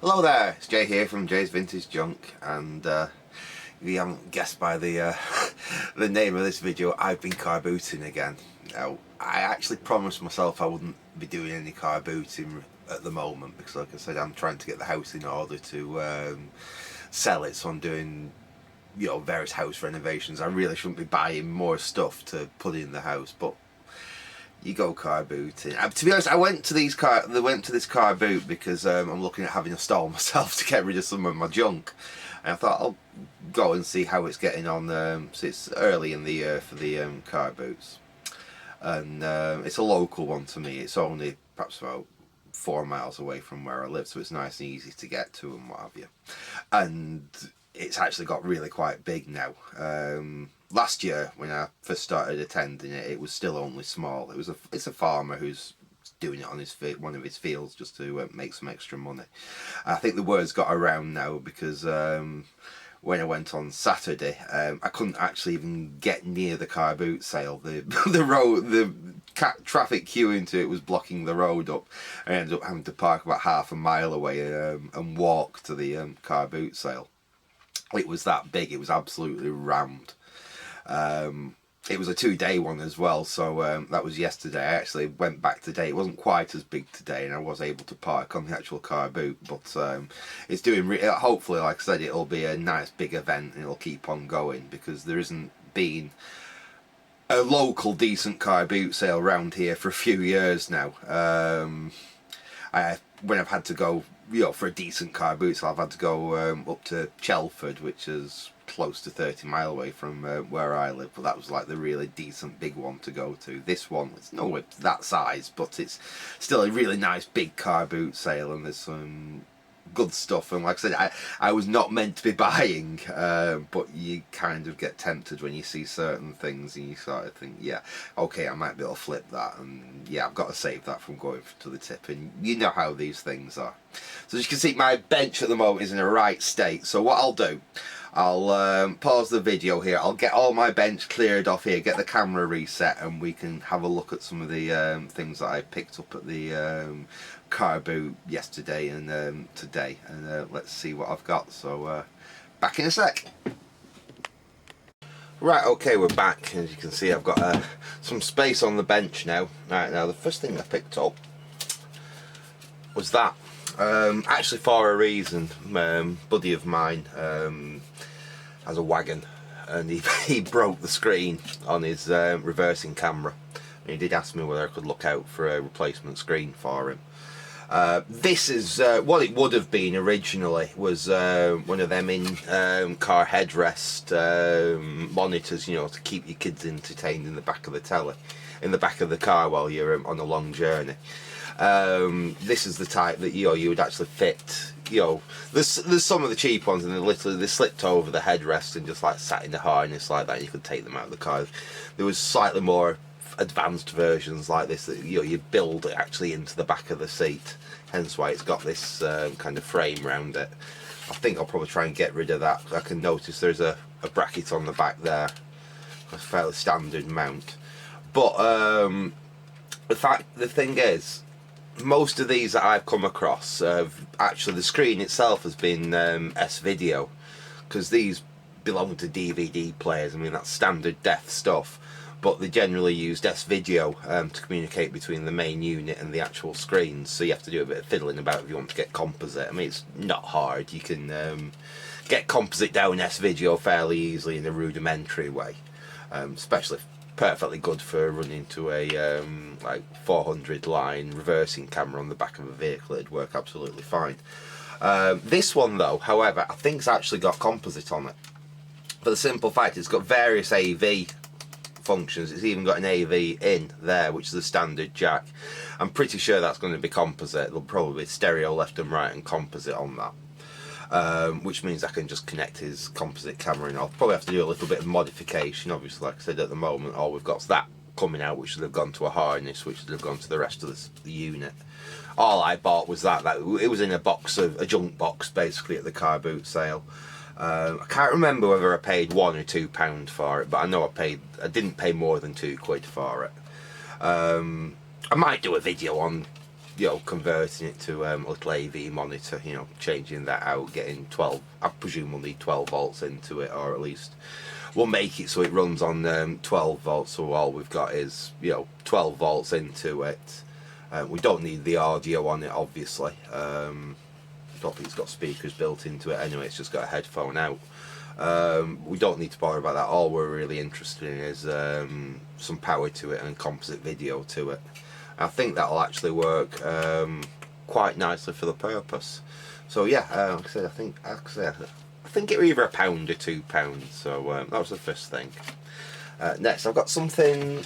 Hello there, it's Jay here from Jay's Vintage Junk, and if you haven't guessed by the the name of this video, I've been car booting again. Now, I actually promised myself I wouldn't be doing any car booting at the moment because, like I said, I'm trying to get the house in order to sell it, so I'm doing various house renovations. I really shouldn't be buying more stuff to put in the house, but you go car booting. To be honest, I went to this car boot because I'm looking at having a stall myself to get rid of some of my junk, and I thought I'll go and see how it's getting on. So it's early in the year for the car boots, and it's a local one to me. It's only perhaps about 4 miles away from where I live, so it's nice and easy to get to and what have you. And it's actually got really quite big now. Last year, when I first started attending it, it was still only small. It's a farmer who's doing it on one of his fields just to make some extra money. I think the word's got around now because when I went on Saturday, I couldn't actually even get near the car boot sale. The traffic queue into it was blocking the road up. I ended up having to park about half a mile away and walk to the car boot sale. It was that big. It was absolutely rammed. It was a 2-day one as well, so that was yesterday. I actually went back today. It wasn't quite as big today, and I was able to park on the actual car boot, but it's doing hopefully, like I said, it'll be a nice big event and it'll keep on going, because there isn't been a local decent car boot sale around here for a few years now. When I've had to go for a decent car boot sale, I've had to go up to Chelford, which is close to 30 mile away from where I live, but that was like the really decent big one to go to. This one, it's nowhere that size, but it's still a really nice big car boot sale, and there's some good stuff. And like I said, I was not meant to be buying, but you kind of get tempted when you see certain things and you sort of think, yeah, okay, I might be able to flip that, and yeah, I've got to save that from going to the tip. And you know how these things are. So as you can see, my bench at the moment is in a right state, so what I'll do, I'll pause the video here, I'll get all my bench cleared off here, get the camera reset, and we can have a look at some of the things that I picked up at the car boot yesterday and today, and let's see what I've got. So back in a sec. Right, okay, we're back. As you can see, I've got some space on the bench now. Right, now the first thing I picked up was that. Actually, for a reason. Buddy of mine has a wagon, and he broke the screen on his reversing camera, and he did ask me whether I could look out for a replacement screen for him. This is what it would have been originally, was one of them car headrest monitors, to keep your kids entertained in the back of the telly, in the back of the car while you're on a long journey. This is the type that you would actually fit. There's some of the cheap ones, and they slipped over the headrest and just like sat in the harness like that, and you could take them out of the car. There was slightly more advanced versions like this that you build it actually into the back of the seat, hence why it's got this kind of frame around it. I think I'll probably try and get rid of that. I can notice there's a bracket on the back there, a fairly standard mount, but the thing is, most of these that I've come across, actually the screen itself has been S-video, because these belong to DVD players. I mean, that's standard def stuff, but they generally used S-video to communicate between the main unit and the actual screens, so you have to do a bit of fiddling about if you want to get composite. I mean, it's not hard. You can get composite down S-video fairly easily in a rudimentary way, especially perfectly good for running to a like 400 line reversing camera on the back of a vehicle. It'd work absolutely fine. This one though, however, I think it's actually got composite on it, for the simple fact it's got various AV functions. It's even got an AV in there, which is a standard jack. I'm pretty sure that's going to be composite. There'll probably be stereo left and right and composite on that. Which means I can just connect his composite camera, and I'll probably have to do a little bit of modification. Obviously, like I said, at the moment all we've got is that coming out, which would have gone to a harness, which would have gone to the rest of the unit. All I bought was that it was in a junk box basically at the car boot sale. I can't remember whether I paid £1 or £2 for it, but I know I didn't pay more than £2 for it. I might do a video on converting it to a little AV monitor, changing that out, getting 12, I presume we'll need 12 volts into it, or at least we'll make it so it runs on 12 volts, so all we've got is 12 volts into it. We don't need the audio on it, obviously. Don't think it's got speakers built into it anyway, it's just got a headphone out. We don't need to bother about that. All we're really interested in is some power to it and composite video to it. I think that'll actually work quite nicely for the purpose. So yeah, like I said, I think it was either £1 or £2. So that was the first thing. Next, I've got something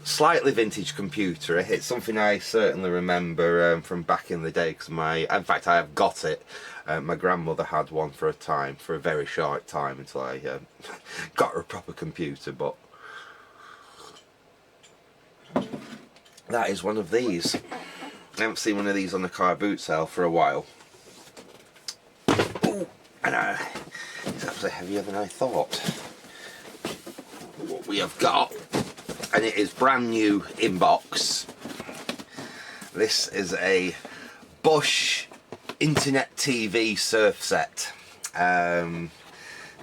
slightly vintage computer. It's something I certainly remember from back in the day, because in fact I have got it. My grandmother had one for a very short time, until I got her a proper computer. But that is one of these. I haven't seen one of these on the car boot sale for a while. Ooh, and it's actually heavier than I thought. What we have got, and it is brand new in box. This is a Bosch Internet TV surf set.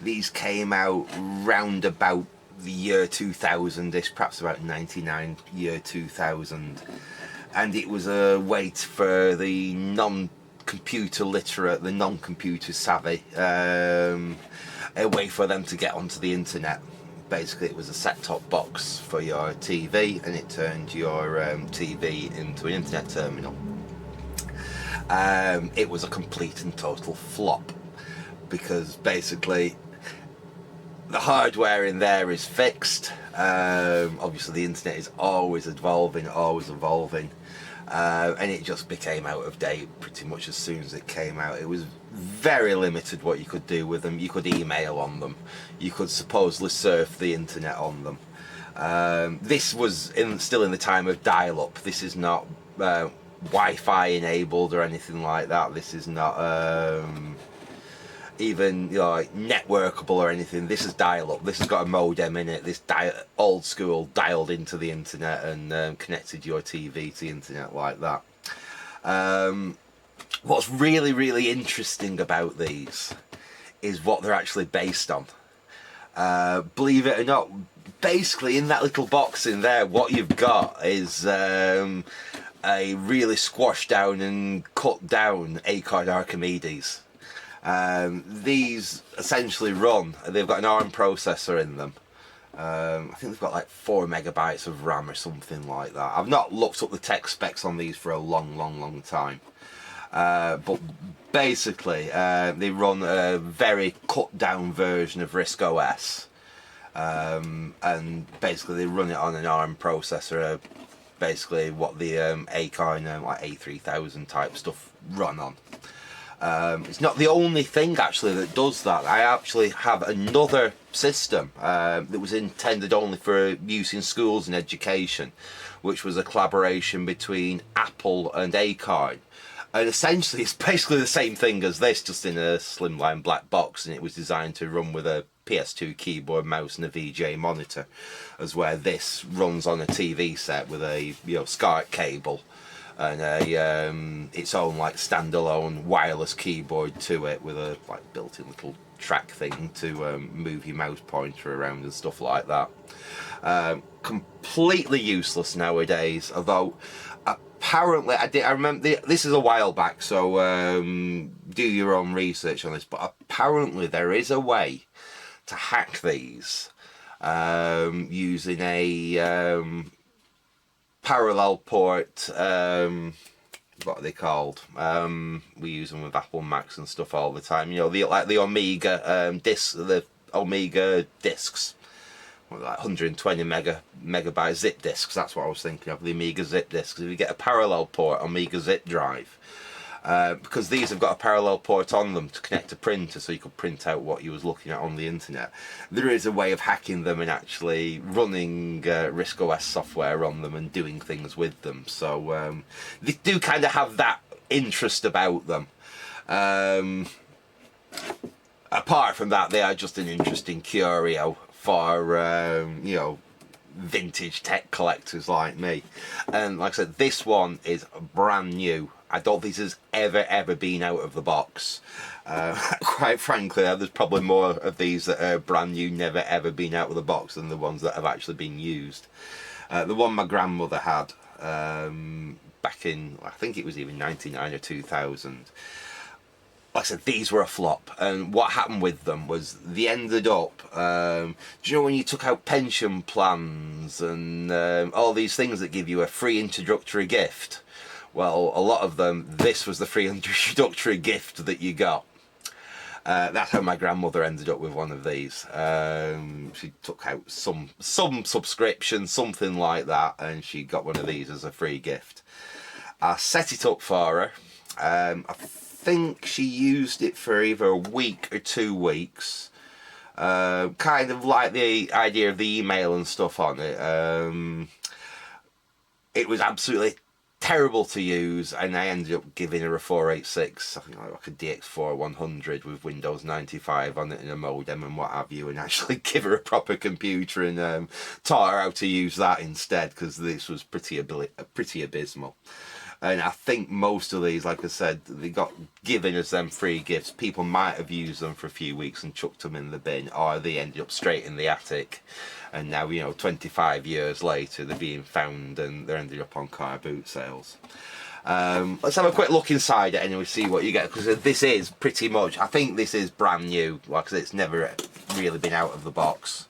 These came out round about the year 2000ish, perhaps about 99, year 2000, and it was a way for the non-computer literate, the non-computer savvy, a way for them to get onto the internet. Basically, it was a set-top box for your TV, and it turned your TV into an internet terminal. It was a complete and total flop, because basically the hardware in there is fixed. Obviously the internet is always evolving, and it just became out of date pretty much as soon as it came out. It was very limited what you could do with them. You could email on them, you could supposedly surf the internet on them. This was still in the time of dial-up. This is not Wi-Fi enabled or anything like that. This is not even like networkable or anything. This is dial-up. This has got a modem in it. This old school dialed into the internet and connected your TV to the internet like that. What's really, really interesting about these is what they're actually based on. Believe it or not, basically in that little box in there, what you've got is a really squashed down and cut down Acorn Archimedes. These essentially they've got an ARM processor in them. I think they've got like 4 megabytes of RAM or something like that. I've not looked up the tech specs on these for a long time. But basically they run a very cut down version of RISC OS. And basically they run it on an ARM processor, basically what the Acorn like A3000 type stuff run on. It's not the only thing actually that does that. I actually have another system that was intended only for use in schools and education, which was a collaboration between Apple and Acorn. And essentially it's basically the same thing as this, just in a slimline black box, and it was designed to run with a PS2 keyboard, mouse and a VGA monitor, as where this runs on a TV set with a SCART cable and its own like standalone wireless keyboard to it, with a like built-in little track thing to move your mouse pointer around and stuff like that. Completely useless nowadays, although apparently I remember this is a while back, so do your own research on this, but apparently there is a way to hack these using a parallel port. What are they called? We use them with Apple Macs and stuff all the time. Like the Omega the Omega discs, like 120 megabyte zip discs. That's what I was thinking of. The Omega zip discs. If you get a parallel port Omega zip drive, because these have got a parallel port on them to connect to printer, so you could print out what you was looking at on the internet. There is a way of hacking them and actually running RISC OS software on them and doing things with them. So they do kind of have that interest about them. Apart from that, they are just an interesting curio for vintage tech collectors like me. And like I said, this one is brand new. I don't think this has ever been out of the box. Quite frankly, there's probably more of these that are brand new, never ever been out of the box, than the ones that have actually been used. The one my grandmother had back in, I think it was even 99 or 2000. Like I said, these were a flop, and what happened with them was they ended up, do you know when you took out pension plans and all these things that give you a free introductory gift? Well, a lot of them, this was the free introductory gift that you got. That's how my grandmother ended up with one of these. She took out some subscription, something like that, and she got one of these as a free gift. I set it up for her. I think she used it for either a week or 2 weeks. Kind of like the idea of the email and stuff on it. It was absolutely terrible to use, and I ended up giving her a 486, I think like a DX4 100 with Windows 95 on it and a modem and what have you, and actually give her a proper computer and taught her how to use that instead, because this was pretty abysmal. And I think most of these, like I said, they got given as them free gifts. People might have used them for a few weeks and chucked them in the bin, or they ended up straight in the attic. And now, you know, 25 years later, they're being found and they're ended up on car boot sales. Let's have a quick look inside it anyway, see what you get, because this is pretty much, I think this is brand new. Like I said, it's never really been out of the box.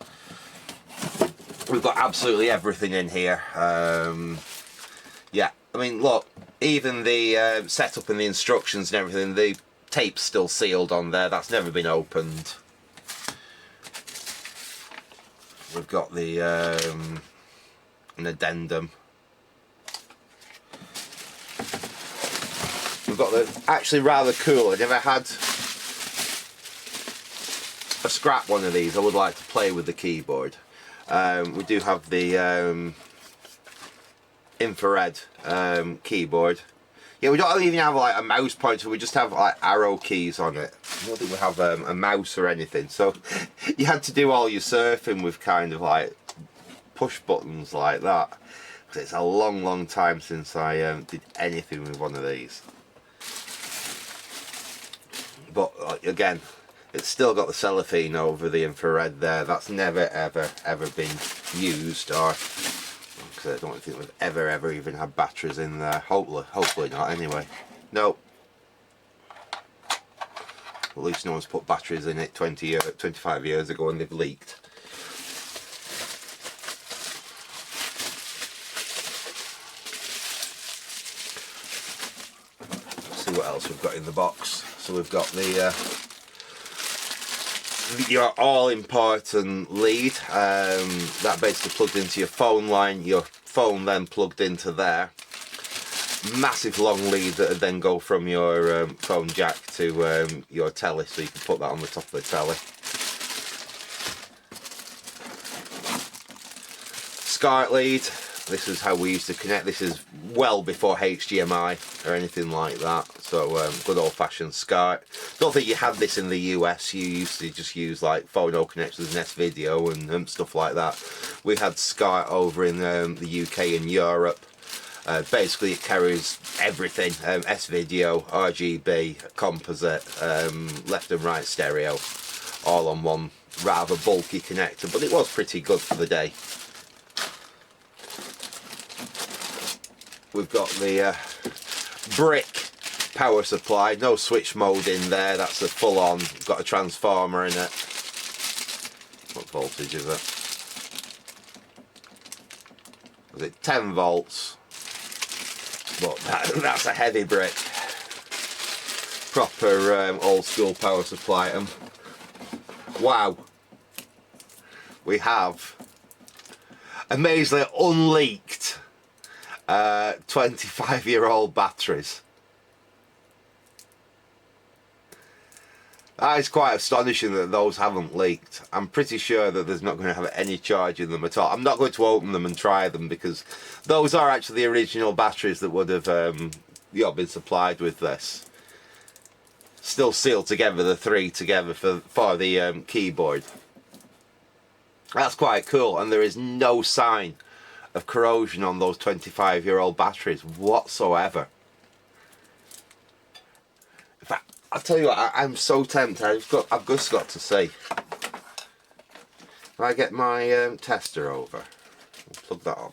We've got absolutely everything in here. Yeah, I mean, look, even the setup and the instructions and everything, the tape's still sealed on there. That's never been opened. We've got the an addendum. We've got the, actually rather cool, I never had a scrap one of these. I would like to play with the keyboard. We do have the infrared keyboard. Yeah, we don't even have like a mouse pointer, we just have like arrow keys on it. I don't think we have a mouse or anything, so you had to do all your surfing with kind of like push buttons like that. It's a long time since I did anything with one of these. But again, it's still got the cellophane over the infrared there. That's never ever been used, or I don't think we've ever even had batteries in there. Hopefully not anyway. Nope. At least no one's put batteries in it 25 years ago and they've leaked. Let's see what else we've got in the box. So we've got the your all important lead that basically plugged into your phone line, your phone then plugged into there. Massive long lead that would then go from your phone jack to your telly, so you can put that on the top of the telly. SCART lead, this is how we used to connect. This is well before HDMI or anything like that, so good old-fashioned SCART. Don't think you had this in the US. You used to just use like phono connectors and S-Video and stuff like that. We had SCART over in the UK and Europe. Basically it carries everything, S-Video, RGB, composite, left and right stereo, all on one rather bulky connector, but it was pretty good for the day. We've got the brick power supply, no switch mode in there, that's a full on, got a transformer in it. What voltage is it? Is it 10 volts? But that's a heavy brick. Proper old school power supply. Wow. We have amazingly unleaked 25-year-old batteries. That is quite astonishing that those haven't leaked. I'm pretty sure that there's not going to have any charge in them at all. I'm not going to open them and try them because those are actually the original batteries that would have been supplied with this. Still sealed together, the three together for the keyboard. That's quite cool, and there is no sign of corrosion on those 25-year-old batteries whatsoever. In fact, I'll tell you what, I'm so tempted. I've just got to see. If I get my tester over, I'll plug that on.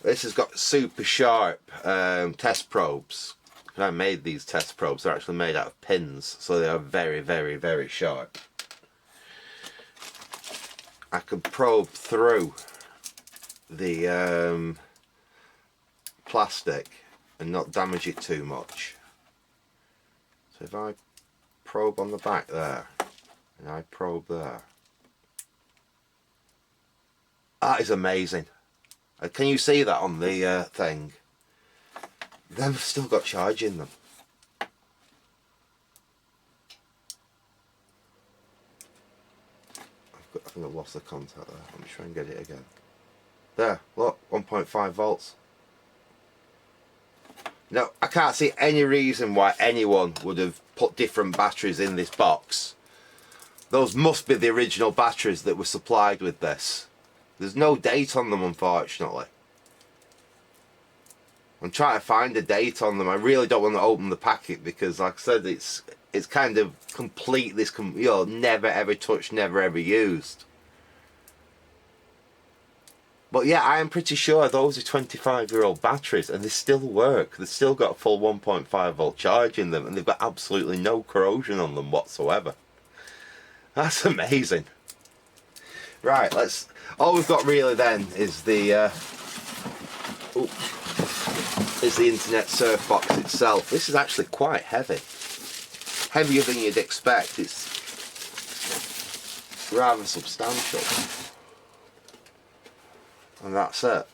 This has got super sharp test probes. I made these test probes. They're actually made out of pins, so they are very, very, very sharp. I can probe through the plastic and not damage it too much. So if I probe on the back there, and I probe there, that is amazing. Can you see that on the thing? They've still got charge in them. I think I've lost the contact there. Let me try and get it again. There, look, 1.5 volts. Now, I can't see any reason why anyone would have put different batteries in this box. Those must be the original batteries that were supplied with this. There's no date on them, unfortunately. I'm trying to find a date on them. I really don't want to open the packet because, like I said, it's kind of complete. This, you know, never ever touched, never ever used. But yeah, I am pretty sure those are 25-year-old batteries, and they still work. They've still got a full 1.5 volt charge in them, and they've got absolutely no corrosion on them whatsoever. That's amazing. Right, let's. All we've got really then is the internet surf box itself. This is actually quite heavy, heavier than you'd expect. It's rather substantial, and that's it.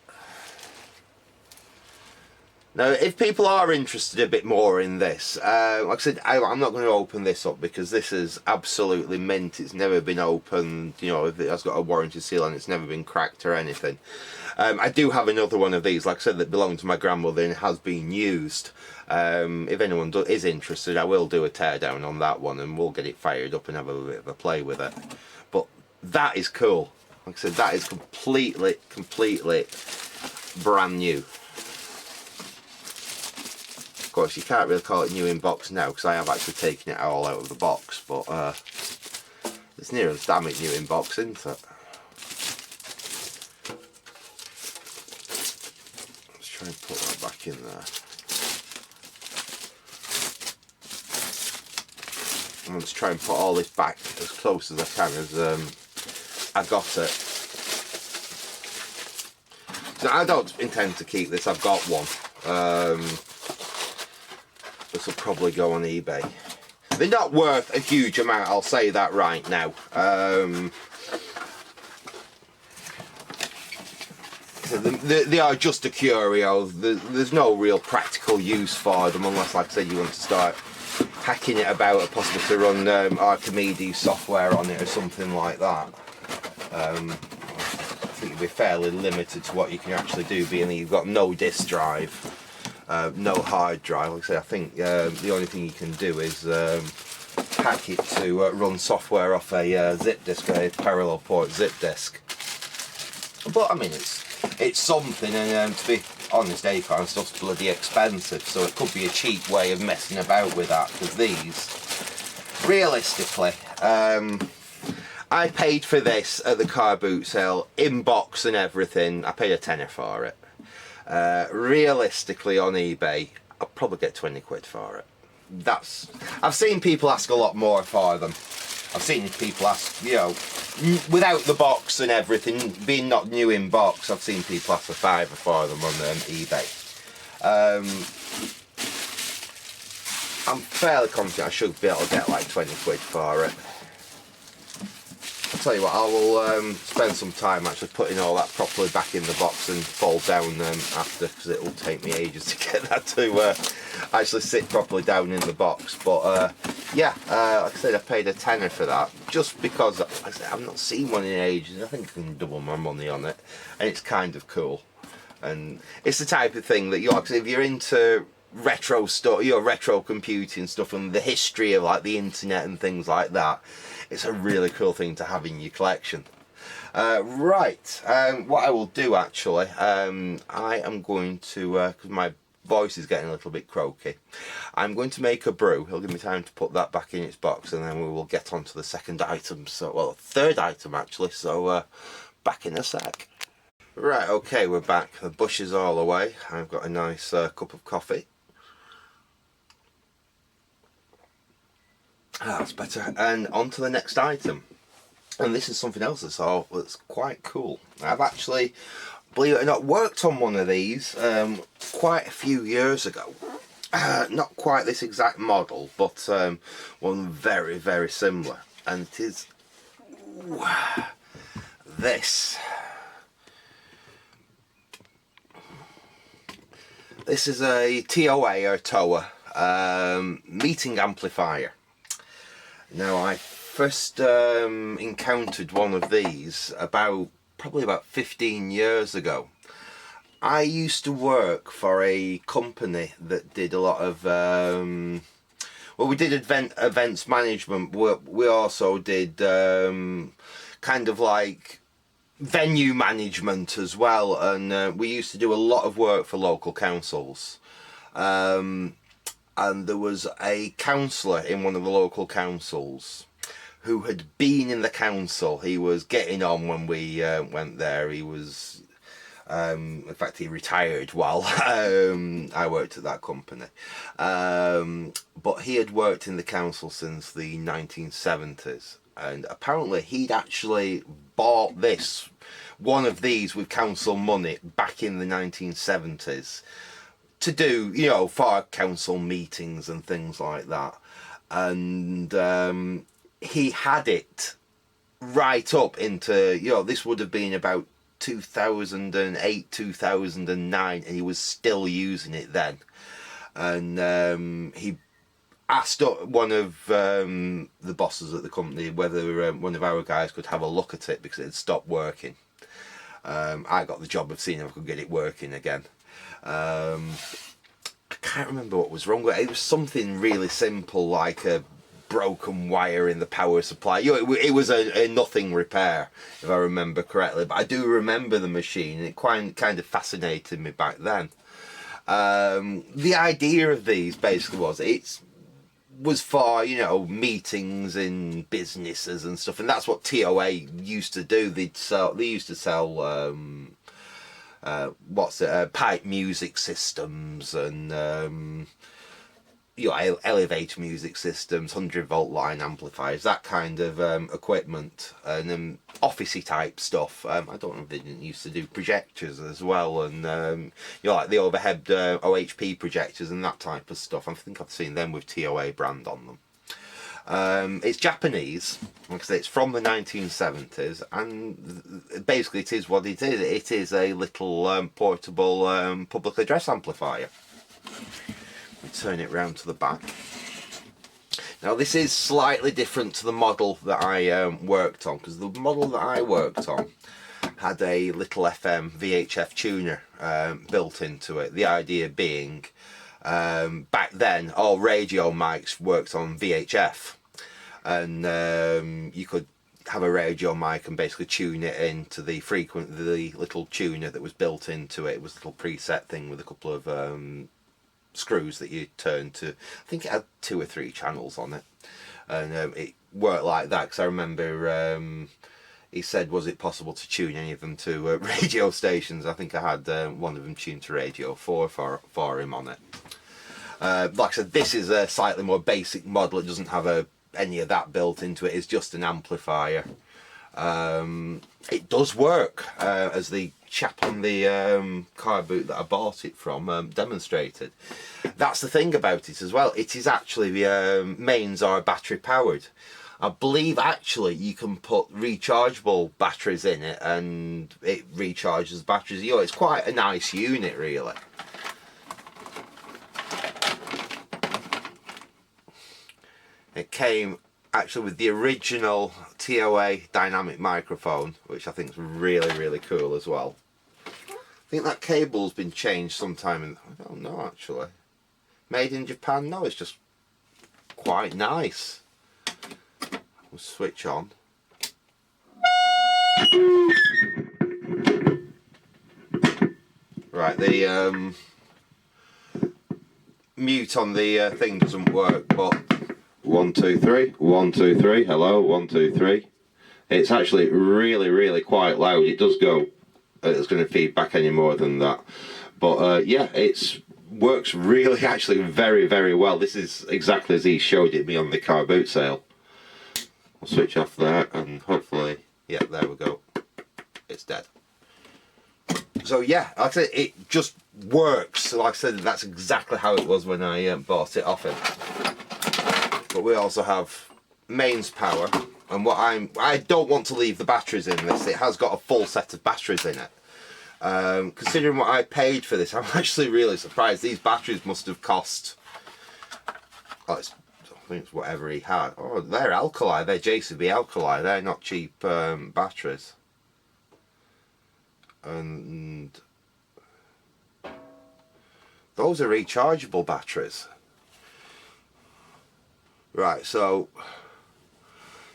Now, if people are interested a bit more in this, like I said, I'm not going to open this up because this is absolutely mint. It's never been opened, you know, it has got a warranty seal and it's never been cracked or anything. I do have another one of these, like I said, that belonged to my grandmother and has been used. If anyone is interested, I will do a teardown on that one and we'll get it fired up and have a bit of a play with it. But that is cool. Like I said, that is completely brand new. Of course, you can't really call it new in box now because I have actually taken it all out of the box, but it's near as damn it new in box, isn't it? Let's try and put that back in there. I'm going to try and put all this back as close as I can as I got it. So I don't intend to keep this, I've got one. This will probably go on eBay. They're not worth a huge amount, I'll say that right now. They are just a curio. There's no real practical use for them unless, like I said, you want to start hacking it about or possibly to run Archimedes software on it or something like that. I think you'll be fairly limited to what you can actually do, being that you've got no disk drive. No hard drive. Like I say, I think the only thing you can do is hack it to run software off a zip disk, a parallel port zip disk. But I mean, it's something, and to be honest, Acorn stuff's bloody expensive, so it could be a cheap way of messing about with that. Because these, realistically, I paid for this at the car boot sale, in box and everything. I paid a tenner for it. Realistically on eBay, I'll probably get 20 quid for it. I've seen people ask a lot more for them. I've seen people ask, you know, without the box and everything, being not new in box, I've seen people ask a £5 for them on eBay. I'm fairly confident I should be able to get like 20 quid for it. I'll tell you what, I will spend some time actually putting all that properly back in the box and fold down after, because it will take me ages to get that to actually sit properly down in the box. But yeah, like I said, I paid a tenner for that just because, like I said, I've not seen one in ages. I think I can double my money on it, and it's kind of cool. And it's the type of thing that, you know, like I said, if you're into retro stuff, you know, retro computing stuff and the history of like the internet and things like that, it's a really cool thing to have in your collection. Right, what I will do actually, I am going to, because my voice is getting a little bit croaky, I'm going to make a brew. It'll give me time to put that back in its box, and then we will get on to the second item, so, well, third item actually, so back in a sec. Right, okay, we're back. The bush is all away. I've got a nice cup of coffee. That's better. And on to the next item. And this is something else that's quite cool. I've actually, believe it or not, worked on one of these quite a few years ago. Not quite this exact model, but one very, very similar. And it is this. This is a TOA or TOA meeting amplifier. Now, I first encountered one of these probably about 15 years ago. I used to work for a company that did a lot of well, we did events management. We also did kind of like venue management as well, and we used to do a lot of work for local councils. And there was a councillor in one of the local councils who had been in the council. He was getting on when we went there. He was, in fact, he retired while I worked at that company. But he had worked in the council since the 1970s. And apparently he'd actually bought one of these with council money back in the 1970s. To do, you know, for council meetings and things like that. And he had it right up into, you know, this would have been about 2008, 2009, and he was still using it then. And he asked one of the bosses at the company whether one of our guys could have a look at it because it had stopped working. I got the job of seeing if I could get it working again. I can't remember what was wrong with it. It was something really simple, like a broken wire in the power supply. You know, it was a nothing repair, if I remember correctly. But I do remember the machine. It kind of fascinated me back then. The idea of these basically was for, you know, meetings in businesses and stuff, and that's what TOA used to do. They used to sell pipe music systems and you know, elevator music systems, 100-volt line amplifiers, that kind of equipment, and officey type stuff. I don't know if they didn't used to do projectors as well, and you know, like the overhead OHP projectors and that type of stuff. I think I've seen them with TOA brand on them. It's Japanese, like I say, it's from the 1970s, and basically it is what it is. It is a little portable public address amplifier. We turn it round to the back. Now this is slightly different to the model that I worked on, because the model that I worked on had a little FM VHF tuner built into it. The idea being, back then all radio mics worked on VHF, and you could have a radio mic and basically tune it into the little tuner that was built into it. It was a little preset thing with a couple of screws that you turn to. I think it had 2 or 3 channels on it, and it worked like that, because I remember he said, was it possible to tune any of them to radio stations. I think I had one of them tuned to Radio 4 for him on it. Like I said, this is a slightly more basic model. It doesn't have any of that built into it. It's just an amplifier. It does work, as the chap on the car boot that I bought it from demonstrated. That's the thing about it as well. It is actually the mains are battery powered. I believe actually you can put rechargeable batteries in it and it recharges batteries. You know, it's quite a nice unit really. It came actually with the original TOA dynamic microphone, which I think is really, really cool as well. I think that cable's been changed sometime in, I don't know actually. Made in Japan? No, it's just quite nice. We'll switch on. Right, the mute on the thing doesn't work, but 1 2 3 1 2 3 hello 1 2 3. It's actually really quite loud. It does go, it's going to feed back any more than that, but yeah, it's works really actually very well. This is exactly as he showed it me on the car boot sale. I'll switch off there and hopefully, yeah, there we go, it's dead. So yeah, like I said, it just works. Like I said, that's exactly how it was when I bought it off him. But we also have mains power, and I don't want to leave the batteries in this. It has got a full set of batteries in it. Considering what I paid for this, I'm actually really surprised. These batteries must have cost, oh, I think it's whatever he had. Oh, they're alkali, they're JCB alkali, they're not cheap batteries. And those are rechargeable batteries. Right, so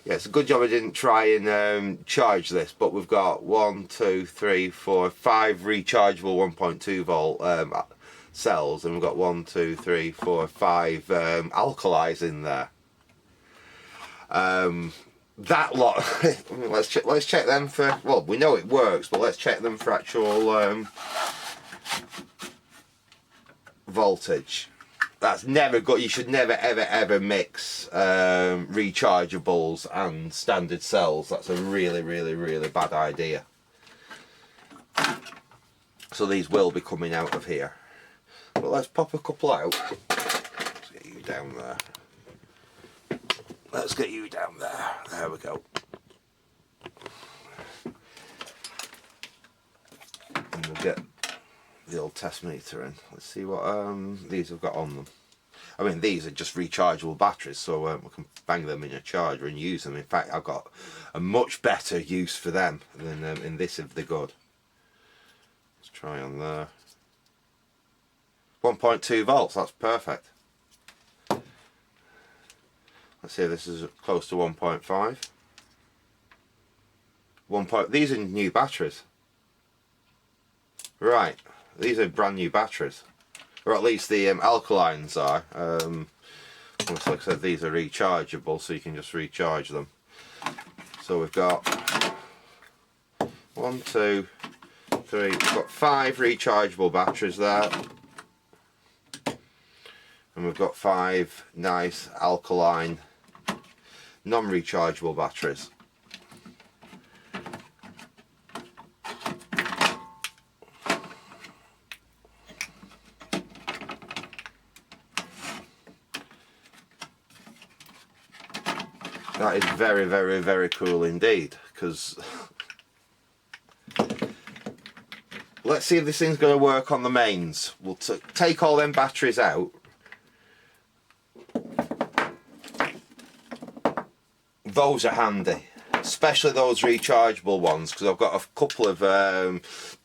yeah, it's a good job I didn't try and charge this, but we've got 1 2 3 4 5 rechargeable 1.2 volt cells, and we've got 1 2 3 4 5 alkalis in there. That lot, I mean, let's check them for, well, we know it works, but let's check them for actual voltage. That's never good. You should never ever mix rechargeables and standard cells. That's a really bad idea. So these will be coming out of here, but let's pop a couple out. Let's get you down there. Let's get you down there. There we go. And we'll get the old test meter in. Let's see what these have got on them. I mean, these are just rechargeable batteries, so we can bang them in a charger and use them. In fact, I've got a much better use for them than in this if they're good. Let's try on there. 1.2 volts, that's perfect. Let's see, this is close to 1.5. These are new batteries. Right, these are brand new batteries. Or at least the alkalines are. Like I said, these are rechargeable, so you can just recharge them. So we've got 1 2 3, we've got 5 rechargeable batteries there. And we've got 5 nice alkaline non-rechargeable batteries. That is very cool indeed, because let's see if this thing's going to work on the mains. We'll take all them batteries out. Those are handy, especially those rechargeable ones, because I've got a couple of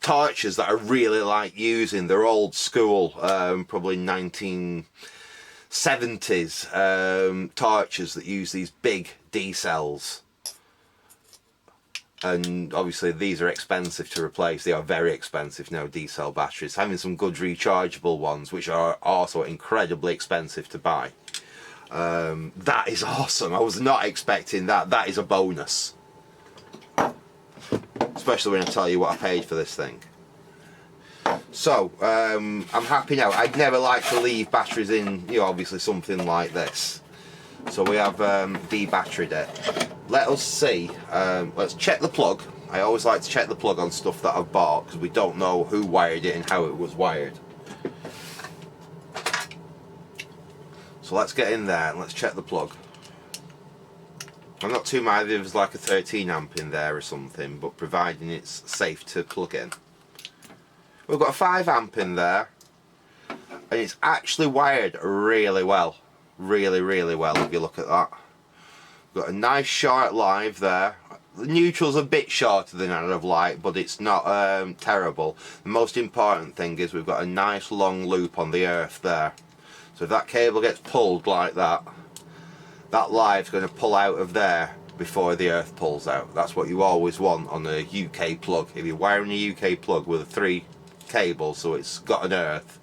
torches that I really like using. They're old school, probably 1970s torches that use these big D cells. And obviously these are expensive to replace. They are very expensive now, D cell batteries. Having some good rechargeable ones, which are also incredibly expensive to buy. That is awesome. I was not expecting that. That is a bonus. Especially when I tell you what I paid for this thing. So, I'm happy now. I'd never like to leave batteries in, you know, obviously something like this. So we have debatteried it. Let us see. Let's check the plug. I always like to check the plug on stuff that I've bought, because we don't know who wired it and how it was wired. So let's get in there and let's check the plug. I'm not too mad if there's like a 13 amp in there or something, but providing it's safe to plug in. We've got a 5 amp in there, and it's actually wired really well. Really well, if you look at that. We've got a nice short live there. The neutral's a bit shorter than I'd have liked, but it's not terrible. The most important thing is we've got a nice long loop on the earth there. So if that cable gets pulled like that, that live's going to pull out of there before the earth pulls out. That's what you always want on a UK plug. If you're wiring a UK plug with 3 cables, so it's got an earth,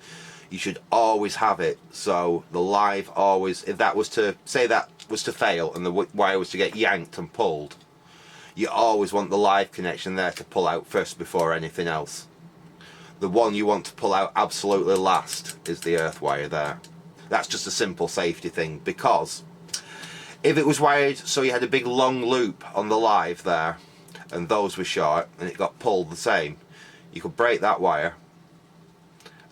you should always have it so the live always, if that was to, say that was to fail and the wire was to get yanked and pulled, you always want the live connection there to pull out first before anything else. The one you want to pull out absolutely last is the earth wire there. That's just a simple safety thing, because if it was wired so you had a big long loop on the live there and those were short and it got pulled the same, you could break that wire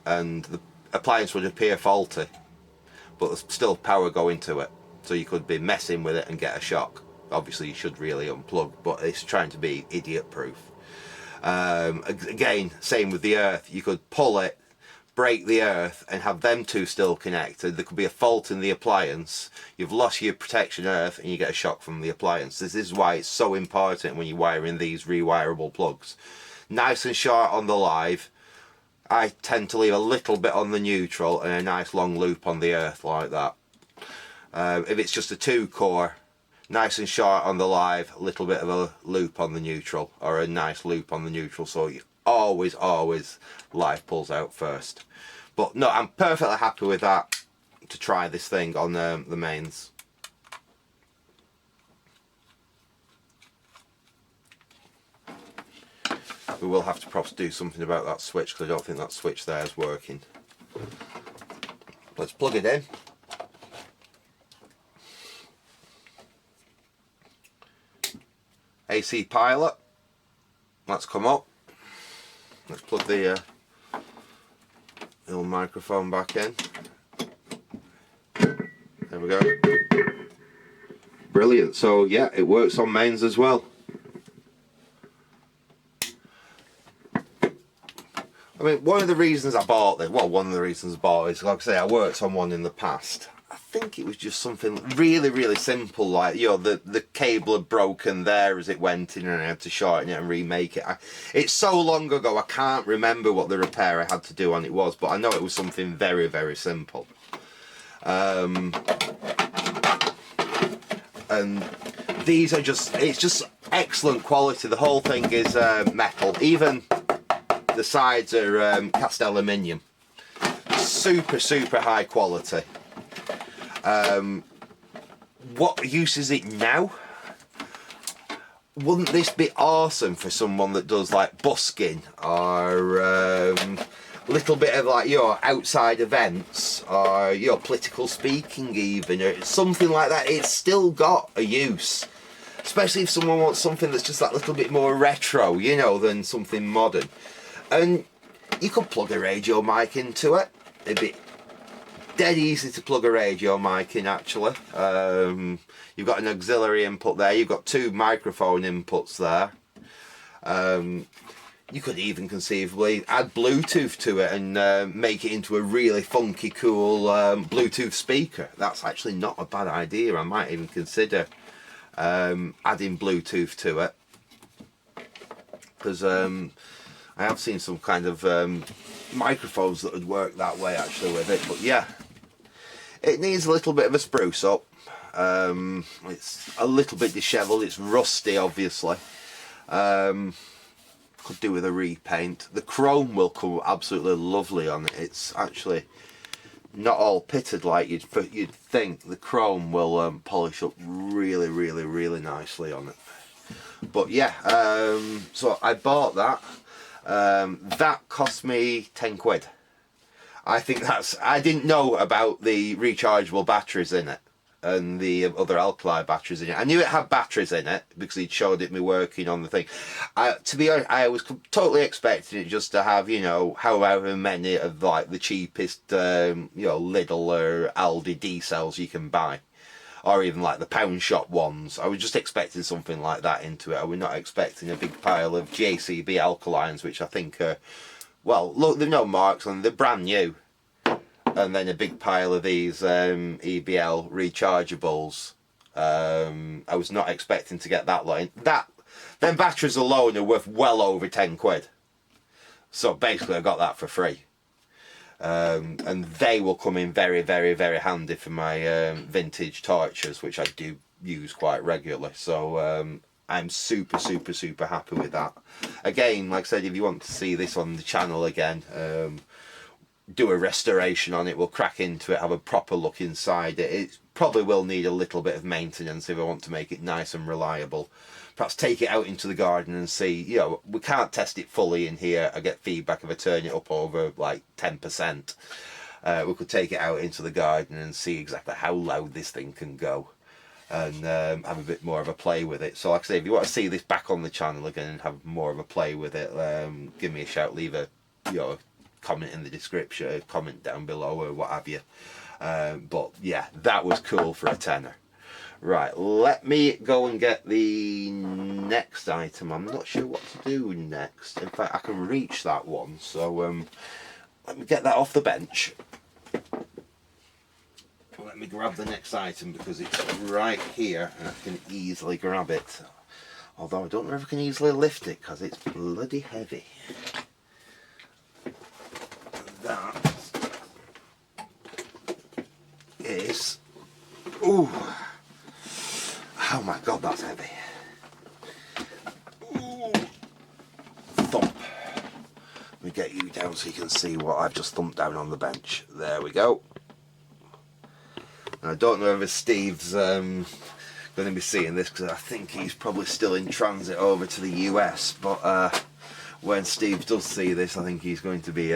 and the appliance would appear faulty, but there's still power going to it, so you could be messing with it and get a shock. Obviously you should really unplug, but it's trying to be idiot proof. Again, same with the earth. You could pull it, break the earth and have them two still connected. There could be a fault in the appliance, you've lost your protection earth and you get a shock from the appliance. This is why it's so important when you're wiring these rewirable plugs. Nice and short on the live. I tend to leave a little bit on the neutral and a nice long loop on the earth like that. If it's just a 2-core, nice and short on the live, a little bit of a loop on the neutral, or a nice loop on the neutral, so you always live pulls out first. But no, I'm perfectly happy with that to try this thing on the mains. We will have to perhaps do something about that switch, because I don't think that switch there is working. Let's plug it in. AC pilot, that's come up. Let's plug the little microphone back in. There we go. Brilliant. So yeah, it works on mains as well. I mean, one of the reasons I bought this, well, one of the reasons I bought it is, like I say, I worked on one in the past. I think it was just something really simple, like, you know, the cable had broken there as it went in and I had to shorten it and remake it. It's so long ago I can't remember what the repair I had to do on it was, but I know it was something very simple. And these are just, it's just excellent quality. The whole thing is metal. Even the sides are cast aluminium. Super high quality. What use is it now? Wouldn't this be awesome for someone that does like busking or a little bit of like your outside events or your political speaking even, or something like that? It's still got a use, especially if someone wants something that's just that little bit more retro, you know, than something modern. And you could plug a radio mic into it. It'd be dead easy to plug a radio mic in, actually. You've got an auxiliary input there, you've got 2 microphone inputs there. You could even conceivably add Bluetooth to it and make it into a really funky, cool Bluetooth speaker. That's actually not a bad idea. I might even consider adding Bluetooth to it, because I have seen some kind of microphones that would work that way actually with it. But yeah, it needs a little bit of a spruce up. It's a little bit dishevelled, it's rusty obviously. Could do with a repaint. The chrome will come absolutely lovely on it. It's actually not all pitted like you'd think. The chrome will polish up really nicely on it. But yeah, so I bought that. That cost me 10 quid. I think that's, I didn't know about the rechargeable batteries in it and the other alkali batteries in it. I knew it had batteries in it because he'd showed it me working on the thing. To be honest, I was totally expecting it just to have, you know, however many of like the cheapest, you know, Lidl or Aldi D cells you can buy, or even like the pound shop ones. I was just expecting something like that into it. I was not expecting a big pile of JCB alkalines, which I think are, well, look, they've no marks on them, they're brand new. And then a big pile of these EBL rechargeables. I was not expecting to get that lot in. Them batteries alone are worth well over 10 quid. So basically I got that for free. And they will come in very handy for my vintage torches, which I do use quite regularly. So I'm super happy with that. Again, like I said, if you want to see this on the channel again, do a restoration on it, we'll crack into it, have a proper look inside it. It probably will need a little bit of maintenance if I want to make it nice and reliable. Perhaps take it out into the garden and see, you know, we can't test it fully in here. I get feedback if I turn it up over like 10%. We could take it out into the garden and see exactly how loud this thing can go, and have a bit more of a play with it. So like I say, if you want to see this back on the channel again and have more of a play with it, give me a shout, leave a, you know, comment in the description, comment down below or what have you. But yeah, that was cool for a tenner. Right, let me go and get the next item. I'm not sure what to do next. In fact, I can reach that one, so let me get that off the bench. Let me grab the next item because it's right here and I can easily grab it. Although I don't know if I can easily lift it because it's bloody heavy. That is... Ooh! Oh my god, that's heavy. Ooh. Thump. Let me get you down so you can see what I've just thumped down on the bench. There we go. And I don't know if Steve's going to be seeing this because I think he's probably still in transit over to the US. But when Steve does see this, I think he's going to be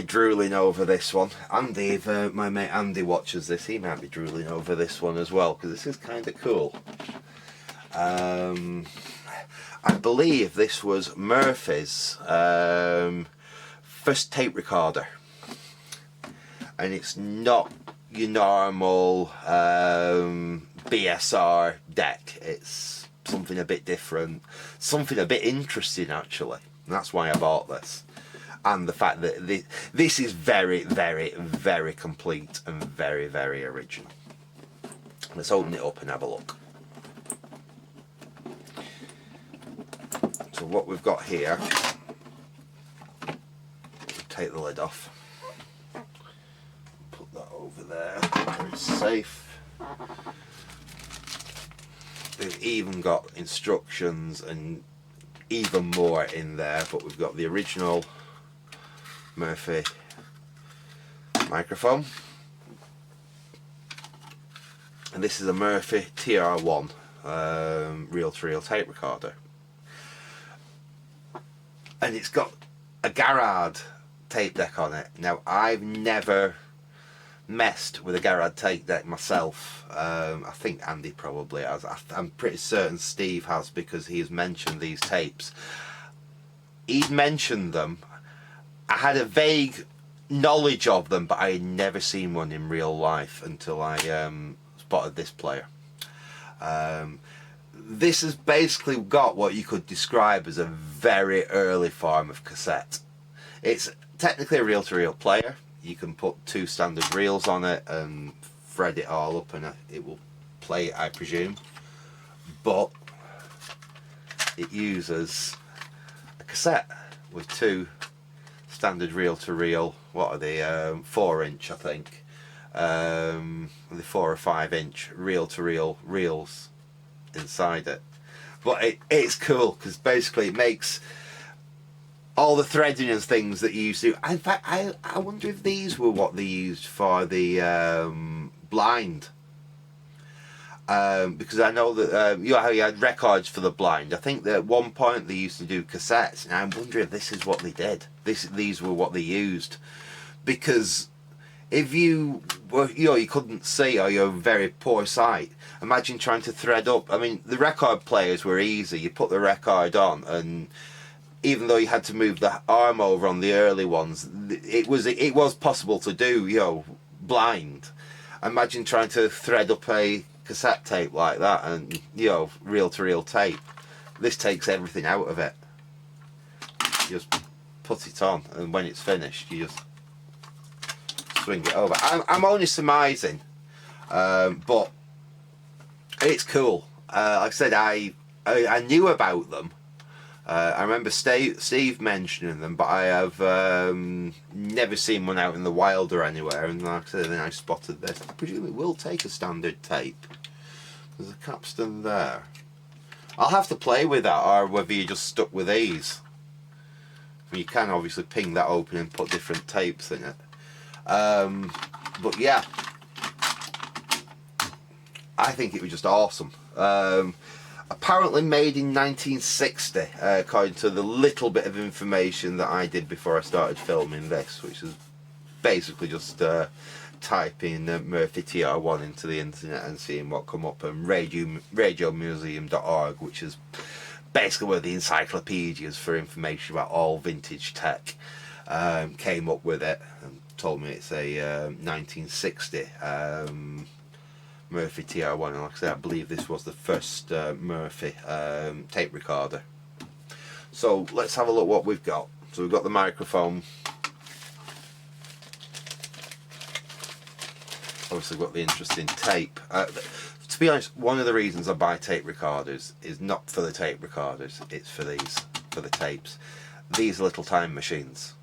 drooling over this one. Andy, if my mate Andy watches this, he might be drooling over this one as well because this is kind of cool. I believe this was Murphy's first tape recorder, and it's not your normal BSR deck. It's something a bit different, something a bit interesting actually, and that's why I bought this. And the fact that this is very complete and very original. Let's open it up and have a look. So what we've got here, take the lid off, put that over there where it's safe. They've even got instructions and even more in there, but we've got the original Murphy microphone, and this is a Murphy TR1 reel-to-reel tape recorder, and it's got a Garrard tape deck on it. Now I've never messed with a Garrard tape deck myself. I think Andy probably has. I'm pretty certain Steve has because he has mentioned these tapes. He'd mentioned them. I had a vague knowledge of them, but I had never seen one in real life until I spotted this player. This has basically got what you could describe as a very early form of cassette. It's technically a reel-to-reel player. You can put 2 standard reels on it and thread it all up and it will play it, I presume. But it uses a cassette with 2 standard reel-to-reel, what are they, 4-inch I think, the 4 or 5-inch reel-to-reel reels inside it. But it's cool because basically it makes all the threading and things that you used to. In fact, I wonder if these were what they used for the blind. Because I know that you know how you had records for the blind. I think that at one point they used to do cassettes, and I wonder if this is what they did. These were what they used, because if you were, you know, you couldn't see or you're very poor sight, imagine trying to thread up. I mean, the record players were easy. You put the record on, and even though you had to move the arm over on the early ones, it was possible to do, you know, blind. Imagine trying to thread up a cassette tape like that, and you know, reel-to-reel tape. This takes everything out of it. You just put it on, and when it's finished, you just swing it over. I'm only surmising, but it's cool. Like I said, I knew about them. I remember Steve mentioning them, but I have never seen one out in the wild or anywhere. And like I said, then I spotted this. I presume it will take a standard tape, There's a capstan there. I'll have to play with that, or whether you're just stuck with these. You can obviously ping that open and put different tapes in it. But yeah, I think it was just awesome. Apparently made in 1960, according to the little bit of information that I did before I started filming this, which is basically just typing Murphy TR1 into the internet and seeing what come up, and radiomuseum.org, which is basically where the encyclopedias for information about all vintage tech, came up with it and told me it's a 1960 Murphy TR1, and like I said, I believe this was the first Murphy tape recorder. So let's have a look what we've got. So we've got the microphone. Obviously got the interesting tape. To be honest, one of the reasons I buy tape recorders is not for the tape recorders, it's for these, for the tapes. These little time machines.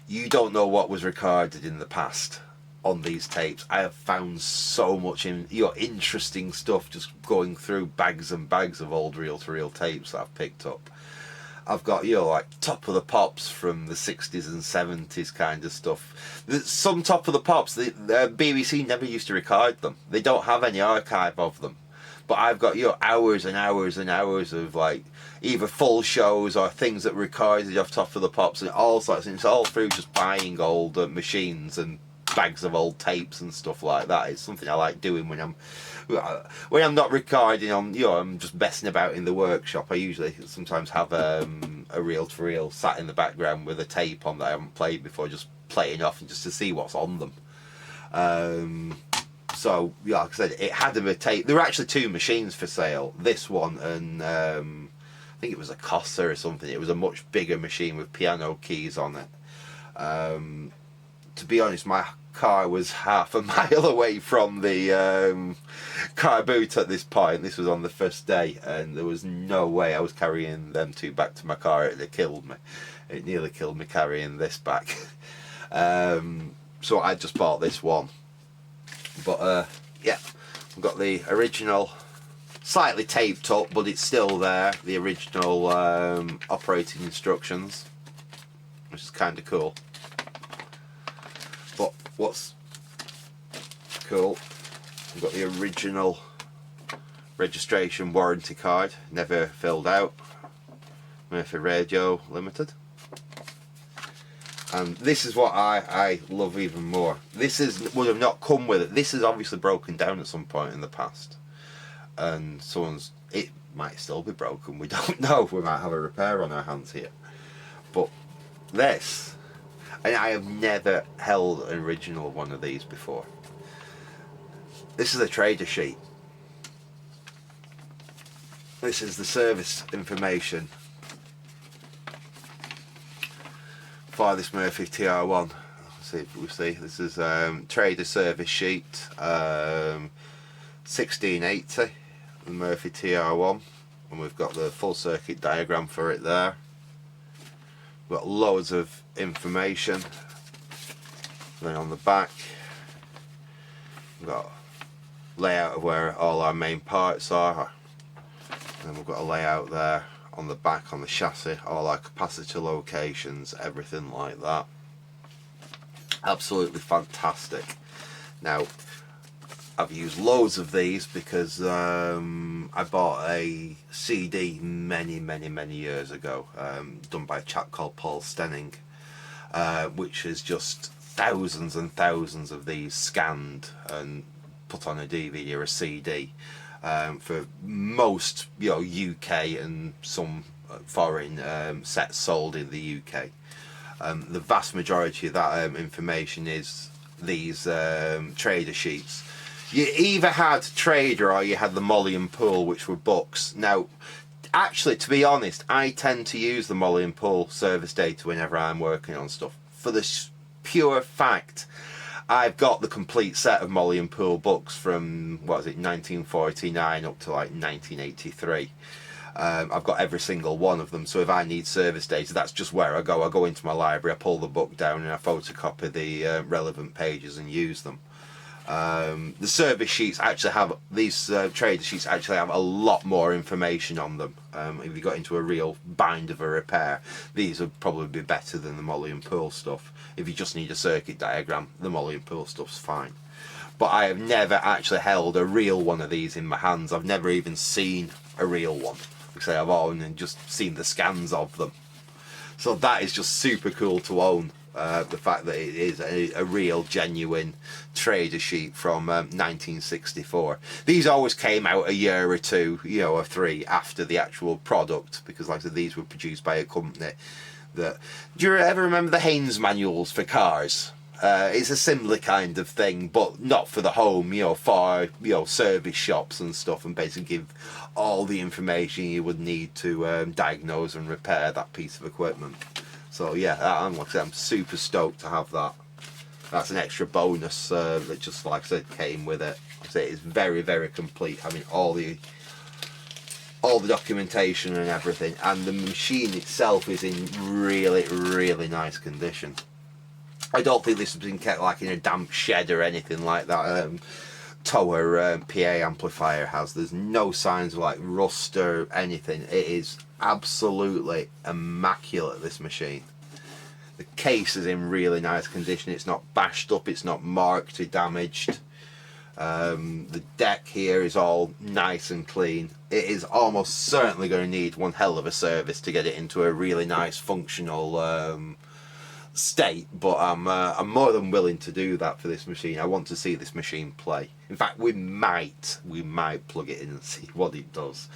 You don't know what was recorded in the past on these tapes. I have found so much interesting stuff just going through bags and bags of old reel-to-reel tapes that I've picked up. I've got, like Top of the Pops from the 60s and 70s kind of stuff. Some Top of the Pops, the BBC never used to record them. They don't have any archive of them. But I've got, hours and hours and hours of like either full shows or things that were recorded off Top of the Pops and all sorts. And it's all through just buying old machines and bags of old tapes and stuff like that. It's something I like doing when I'm not recording on, I'm just messing about in the workshop. I usually sometimes have a reel-to-reel sat in the background with a tape on that I haven't played before, just playing off and just to see what's on them. So yeah, like I said, it had a tape. There were actually two machines for sale. This one and I think it was a Corsa or something. It was a much bigger machine with piano keys on it. To be honest, my car was half a mile away from the car boot at this point. This was on the first day, and there was no way I was carrying them two back to my car. It would have killed me. It nearly killed me carrying this back. So I just bought this one. But yeah, we've got the original, slightly taped up, but it's still there. The original operating instructions, which is kind of cool. But what's cool, we've got the original registration warranty card, never filled out, Murphy Radio Limited. And this is what I love even more. Would have not come with it. This is obviously broken down at some point in the past, and it might still be broken. We don't know. We might have a repair on our hands here. But this, and I have never held an original one of these before. This is a trader sheet. This is the service information for this Murphy TR1. Let's see if we see. This is trader service sheet, 1680, the Murphy TR1, and we've got the full circuit diagram for it there. We've got loads of information. Then on the back, we've got layout of where all our main parts are, and we've got a layout there on the back on the chassis, all our capacitor locations, everything like that. Absolutely fantastic. Now, I've used loads of these because I bought a CD many years ago, done by a chap called Paul Stenning, which is just thousands and thousands of these scanned and put on a DVD or a CD. For most UK and some foreign sets sold in the UK. The vast majority of that information is these trader sheets. You either had Trader or you had the Molly and Pool, which were books. Now, actually, to be honest, I tend to use the Molly and Pool service data whenever I'm working on stuff, for the pure fact I've got the complete set of Molly and Pool books from, 1949 up to like 1983. I've got every single one of them, so if I need service data, that's just where I go. I go into my library, I pull the book down and I photocopy the relevant pages and use them. The service sheets actually have, these trader sheets actually have a lot more information on them. If you got into a real bind of a repair, these would probably be better than the Molly and Pearl stuff. If you just need a circuit diagram, the Molly and Pearl stuff's fine. But I have never actually held a real one of these in my hands. I've never even seen a real one. Like I say, I've only just seen the scans of them. So that is just super cool to own. The fact that it is a real genuine trader sheet from 1964. These always came out a year or two, you know, or three after the actual product, because like I said, these were produced by a company that... Do you ever remember the Haynes manuals for cars? It's a similar kind of thing, but not for the home, you know, for, you know, service shops and stuff, and basically give all the information you would need to diagnose and repair that piece of equipment. So yeah, I'm super stoked to have that. That's an extra bonus that just, like I said, came with it. Like I say, it's very, very complete. I mean, all the documentation and everything, and the machine itself is in really, really nice condition. I don't think this has been kept like in a damp shed or anything like that. Tower PA amplifier has. There's no signs of like rust or anything. It is absolutely immaculate, this machine. The case is in really nice condition. It's not bashed up, it's not marked or damaged. The deck here is all nice and clean. It is almost certainly going to need one hell of a service to get it into a really nice functional state, but I'm more than willing to do that for this machine. I want to see this machine play. In fact, we might plug it in and see what it does.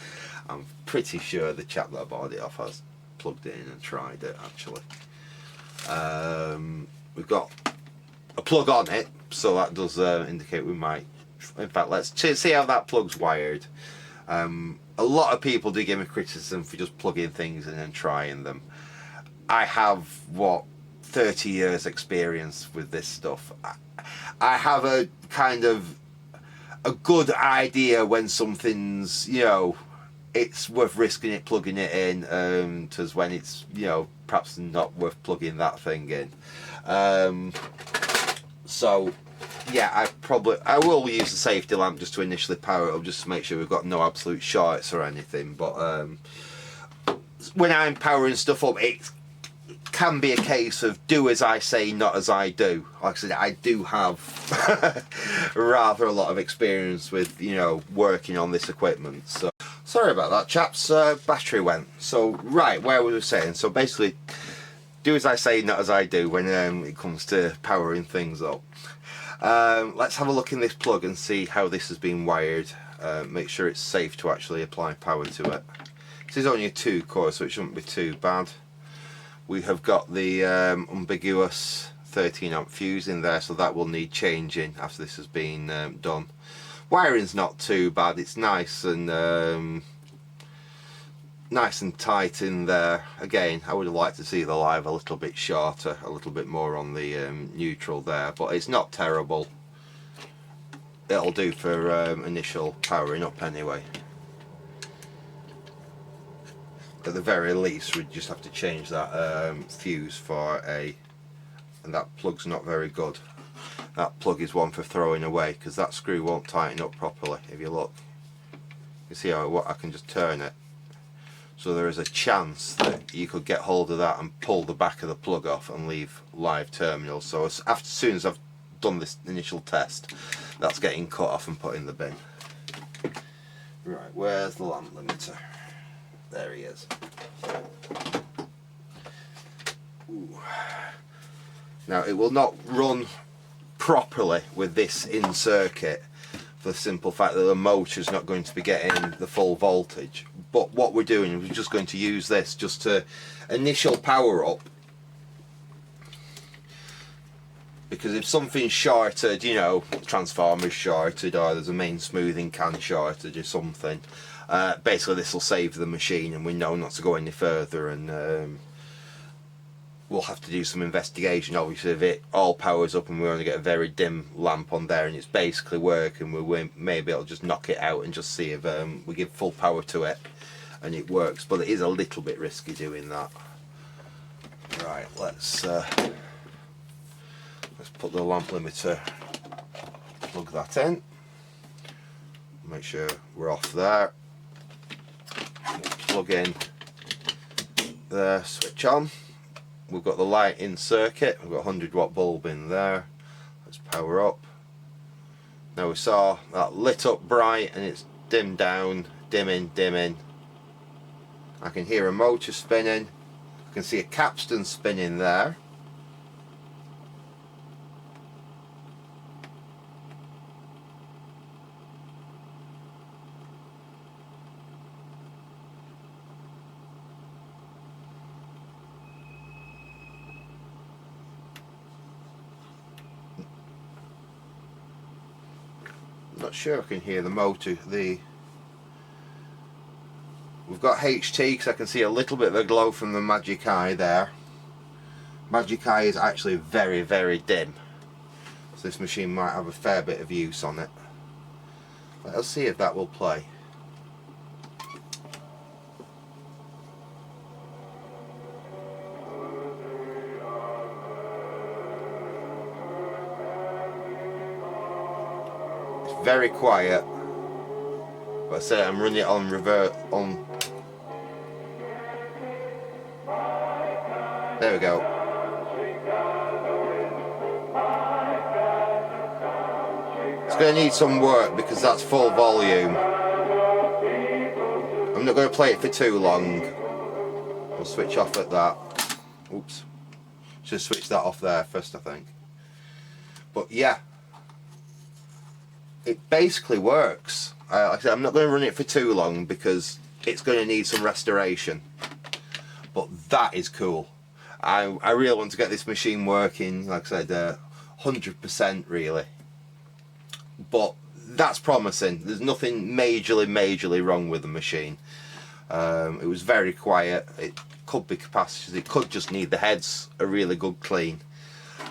I'm pretty sure the chap that I bought it off has plugged it in and tried it actually. We've got a plug on it, so that does indicate we might. In fact, let's see how that plug's wired. A lot of people do give me criticism for just plugging things in and trying them. I have, what, 30 years experience with this stuff. I have a kind of a good idea when something's, you know, it's worth risking it, plugging it in, to when it's, you know, perhaps not worth plugging that thing in. So yeah, I will use the safety lamp just to initially power it up, just to make sure we've got no absolute shorts or anything. But when I'm powering stuff up, it can be a case of do as I say, not as I do. Like I said, I do have rather a lot of experience with, you know, working on this equipment. So sorry about that, chaps. Battery went. So right, where was we saying? So basically, do as I say, not as I do when it comes to powering things up. Let's have a look in this plug and see how this has been wired. Make sure it's safe to actually apply power to it. This is only a 2-core, so it shouldn't be too bad. We have got the ambiguous 13 amp fuse in there, so that will need changing after this has been done. Wiring's not too bad. It's nice and tight in there. Again, I would have liked to see the live a little bit shorter, a little bit more on the neutral there, but it's not terrible. It'll do for initial powering up anyway. At the very least, we just have to change that fuse for a, and that plug's not very good. That plug is one for throwing away, because that screw won't tighten up properly. If you look, you see how I can just turn it. So there is a chance that you could get hold of that and pull the back of the plug off and leave live terminals. So as soon as I've done this initial test, that's getting cut off and put in the bin. Right, where's the lamp limiter? There he is. Ooh. Now it will not run properly with this in circuit, for the simple fact that the motor is not going to be getting the full voltage. But what we're doing is we're just going to use this just to initial power up, because if something's shorted, you know, transformer's shorted or there's a main smoothing can shorted or something, basically this will save the machine and we know not to go any further, and we'll have to do some investigation. Obviously if it all powers up and we only get a very dim lamp on there and it's basically working, we maybe I'll just knock it out and just see if we give full power to it and it works, but it is a little bit risky doing that. Right, let's put the lamp limiter plug that in. Make sure we're off there. We'll plug in there, switch on. We've got the light in circuit. We've got a 100-watt bulb in there. Let's power up. Now we saw that lit up bright and it's dimmed down, dimming, dimming. I can hear a motor spinning. I can see a capstan spinning there. Not sure I can hear the motor. We've got HT because I can see a little bit of a glow from the Magic Eye there. Magic Eye is actually very, very dim, so this machine might have a fair bit of use on it. Let's see if that will play. Very quiet, but I say I'm running it on revert on. There we go. It's going to need some work because that's full volume. I'm not going to play it for too long. We'll switch off at that. Oops. Should switch that off there first, I think. But yeah. It basically works. Like I said, I'm not going to run it for too long because it's going to need some restoration. But that is cool. I really want to get this machine working, like I said, 100% really. But that's promising. There's nothing majorly wrong with the machine. It was very quiet. It could be capacitors. It could just need the heads a really good clean.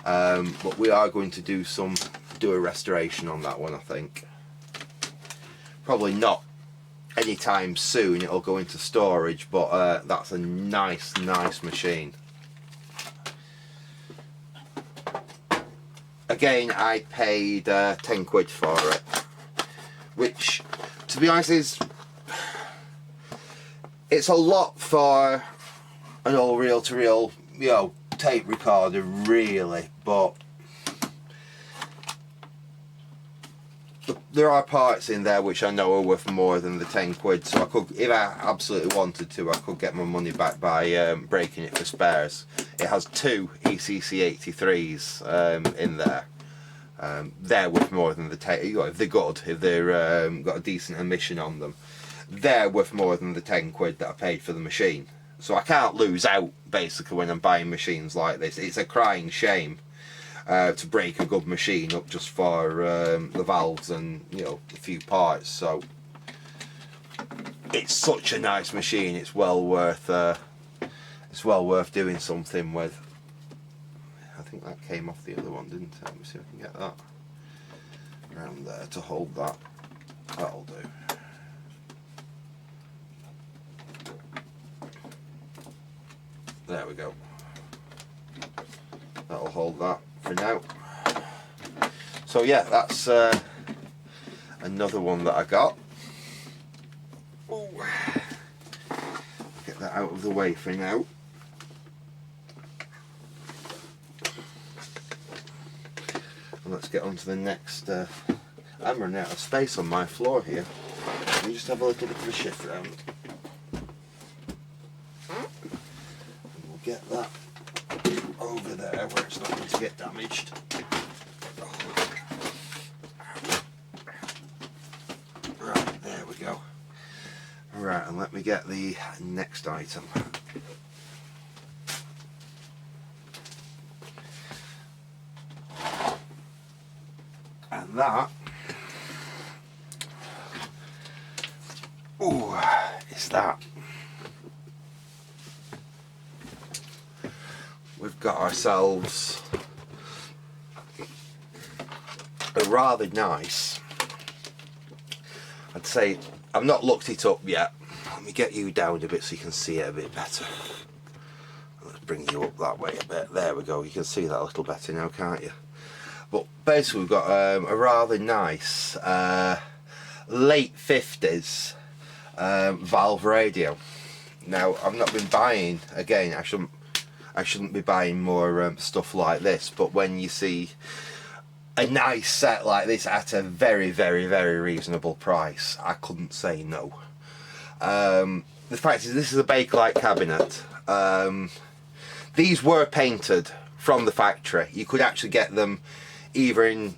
But we are going to do a restoration on that one, I think. Probably not anytime soon, it'll go into storage, but that's a nice machine. Again, I paid 10 quid for it, which to be honest it's a lot for an old reel-to-reel, you know, tape recorder really, but there are parts in there which I know are worth more than the 10 quid, so I could, if I absolutely wanted to, I could get my money back by breaking it for spares. It has two ECC 83s in there. They're worth more than the 10, you know, if they're good, if they're got a decent emission on them, they're worth more than the 10 quid that I paid for the machine. So I can't lose out basically when I'm buying machines like this. It's a crying shame to break a good machine up just for the valves and, you know, a few parts. So it's such a nice machine. It's well worth doing something with. I think that came off the other one, didn't it? Let me see if I can get that around there to hold that. That'll do. There we go. That'll hold that for now. So yeah, that's another one that I got. Ooh. Get that out of the way for now. And let's get on to the next. I'm running out of space on my floor here. Let me just have a little bit of a shift round. And we'll get that over there where it's not going to get damaged. Right, there we go. Right, and let me get the next item. And that is that. We've got ourselves a rather nice, I'd say, I've not looked it up yet. Let me get you down a bit so you can see it a bit better. Let's bring you up that way a bit. There we go. You can see that a little better now, can't you? But basically we've got a rather nice late 50s valve radio. Now I've not been buying, again I shouldn't be buying more stuff like this, but when you see a nice set like this at a very reasonable price, I couldn't say no. The fact is, this is a Bakelite cabinet. These were painted from the factory. You could actually get them either in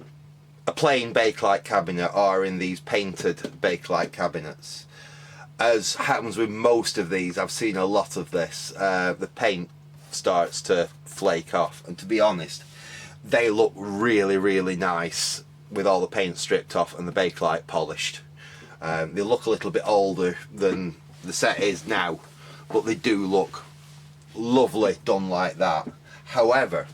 a plain Bakelite cabinet or in these painted Bakelite cabinets. As happens with most of these, I've seen a lot of this, the paint starts to flake off, and to be honest, they look really nice with all the paint stripped off and the Bakelite polished. They look a little bit older than the set is now, but they do look lovely done like that. However,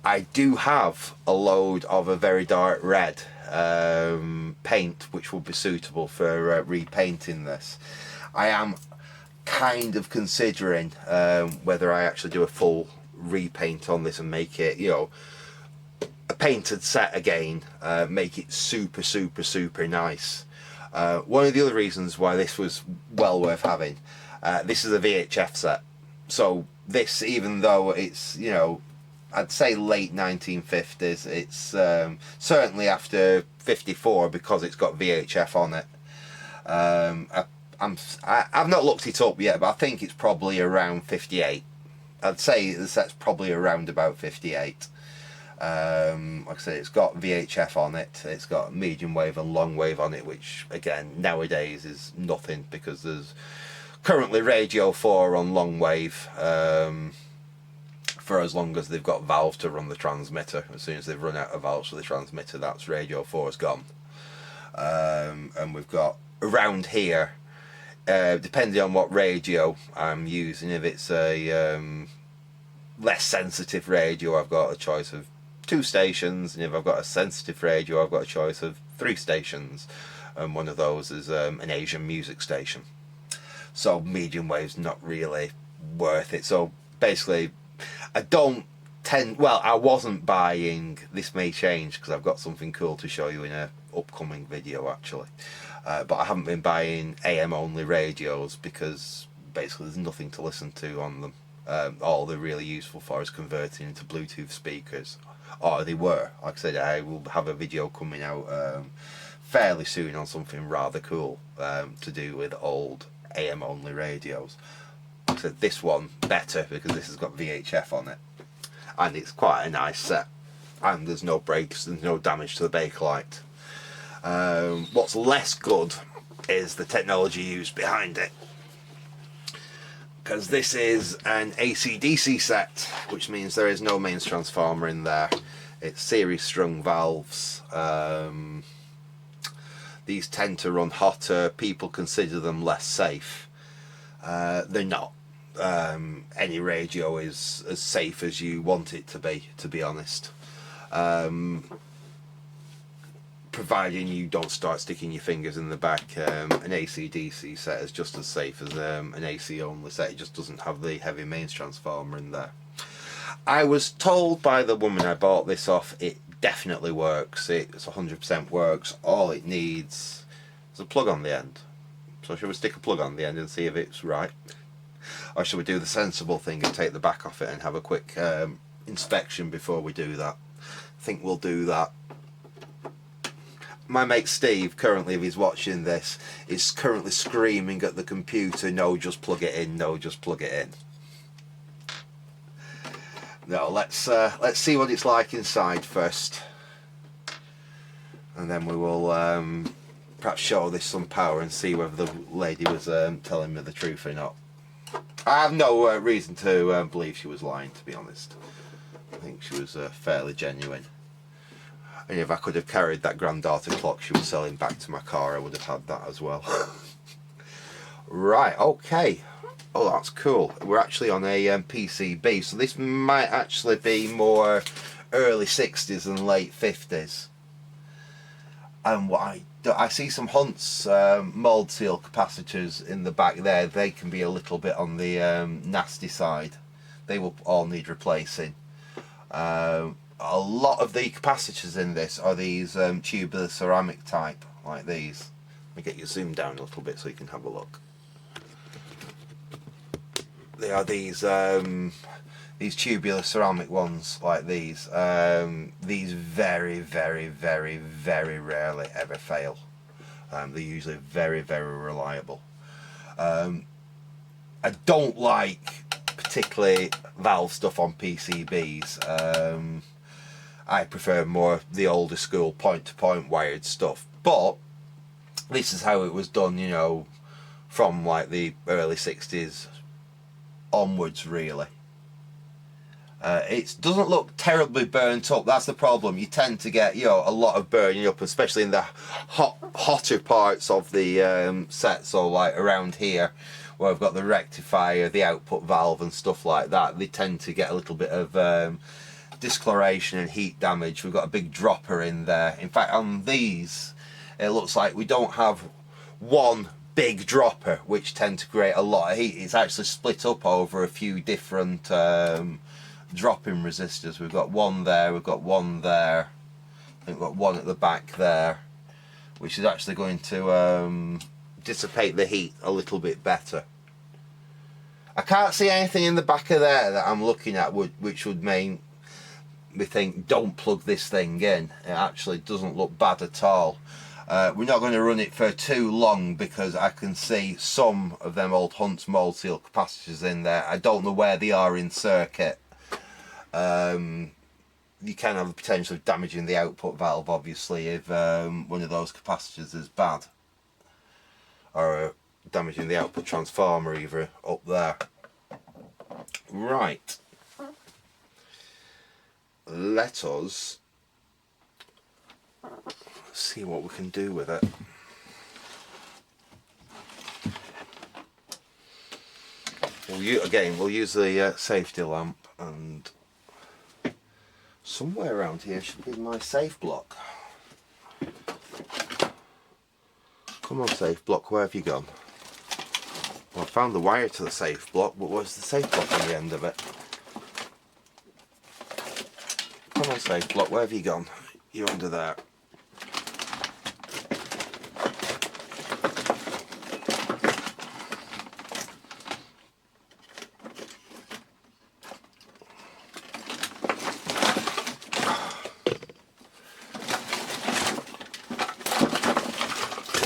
I do have a load of a very dark red paint which would be suitable for repainting this. I am kind of considering whether I actually do a full repaint on this and make it, you know, a painted set again, make it super nice. One of the other reasons why this was well worth having, this is a VHF set, so this, even though it's, you know, I'd say late 1950s, it's certainly after 54 because it's got VHF on it. I've not looked it up yet, but I think it's probably around 58. I'd say the set's probably around about 58. Like I say, it's got VHF on it, it's got medium wave and long wave on it, which again nowadays is nothing because there's currently Radio 4 on long wave for as long as they've got valves to run the transmitter. As soon as they've run out of valves for the transmitter, that's Radio 4's gone. And we've got around here, depending on what radio I'm using, if it's a less sensitive radio, I've got a choice of 2 stations, and if I've got a sensitive radio, I've got a choice of 3 stations, and one of those is an Asian music station. So medium wave's not really worth it. So basically, I wasn't buying, this may change because I've got something cool to show you in a upcoming video actually, but I haven't been buying AM only radios because basically there's nothing to listen to on them. All they're really useful for is converting into Bluetooth speakers, or they were. Like I said, I will have a video coming out fairly soon on something rather cool to do with old AM only radios. Like I said, this one better because this has got VHF on it, and it's quite a nice set, and there's no breaks, there's no damage to the Bakelite. What's less good is the technology used behind it, because this is an AC/DC set, which means there is no mains transformer in there. It's series strung valves. These tend to run hotter. People consider them less safe. They're not. Any radio is as safe as you want it to be honest. Providing you don't start sticking your fingers in the back. An AC/DC set is just as safe as an AC only set. It just doesn't have the heavy mains transformer in there. I was told by the woman I bought this off, it definitely works. It's 100% works. All it needs is a plug on the end. So should we stick a plug on the end and see if it's right? Or should we do the sensible thing and take the back off it and have a quick inspection before we do that? I think we'll do that. My mate Steve, currently, if he's watching this, is currently screaming at the computer, no, just plug it in, no, just plug it in. No, let's see what it's like inside first, and then we will perhaps show this some power and see whether the lady was telling me the truth or not. I have no reason to believe she was lying, to be honest. I think she was fairly genuine. And if I could have carried that granddaughter clock she was selling back to my car, I would have had that as well. Right, okay. Oh, that's cool. We're actually on a PCB, so this might actually be more early 60s than late 50s. And what I see some Hunt's mould seal capacitors in the back there. They can be a little bit on the nasty side. They will all need replacing. a lot of the capacitors in this are these tubular ceramic type, like these. Let me get you zoomed down a little bit so you can have a look. They are these tubular ceramic ones, like these. These very, very, very, very rarely ever fail. They're usually very, very reliable. I don't like particularly valve stuff on PCBs. I prefer more the older school point-to-point wired stuff, but this is how it was done, you know, from like the early 60s onwards, really. It doesn't look terribly burnt up. That's the problem. You tend to get, you know, a lot of burning up, especially in the hotter parts of the set. So like around here, where I've got the rectifier, the output valve and stuff like that, they tend to get a little bit of discoloration and heat damage. We've got a big dropper in there. In fact, on these, it looks like we don't have one big dropper, which tend to create a lot of heat. It's actually split up over a few different drop-in resistors. We've got one there, we've got one there, I think we've got one at the back there, which is actually going to dissipate the heat a little bit better. I can't see anything in the back of there that I'm looking at which would make me think don't plug this thing in. It actually doesn't look bad at all. We're not going to run it for too long because I can see some of them old Hunt's mold seal capacitors in there. I don't know where they are in circuit. You can have the potential of damaging the output valve, obviously, if one of those capacitors is bad, or damaging the output transformer either up there. Right, let us see what we can do with it. We'll use the safety lamp, and somewhere around here should be my safe block. Come on, safe block, where have you gone? Well, I found the wire to the safe block, but where's the safe block on the end of it? Come on, safe block, where have you gone? You're under there.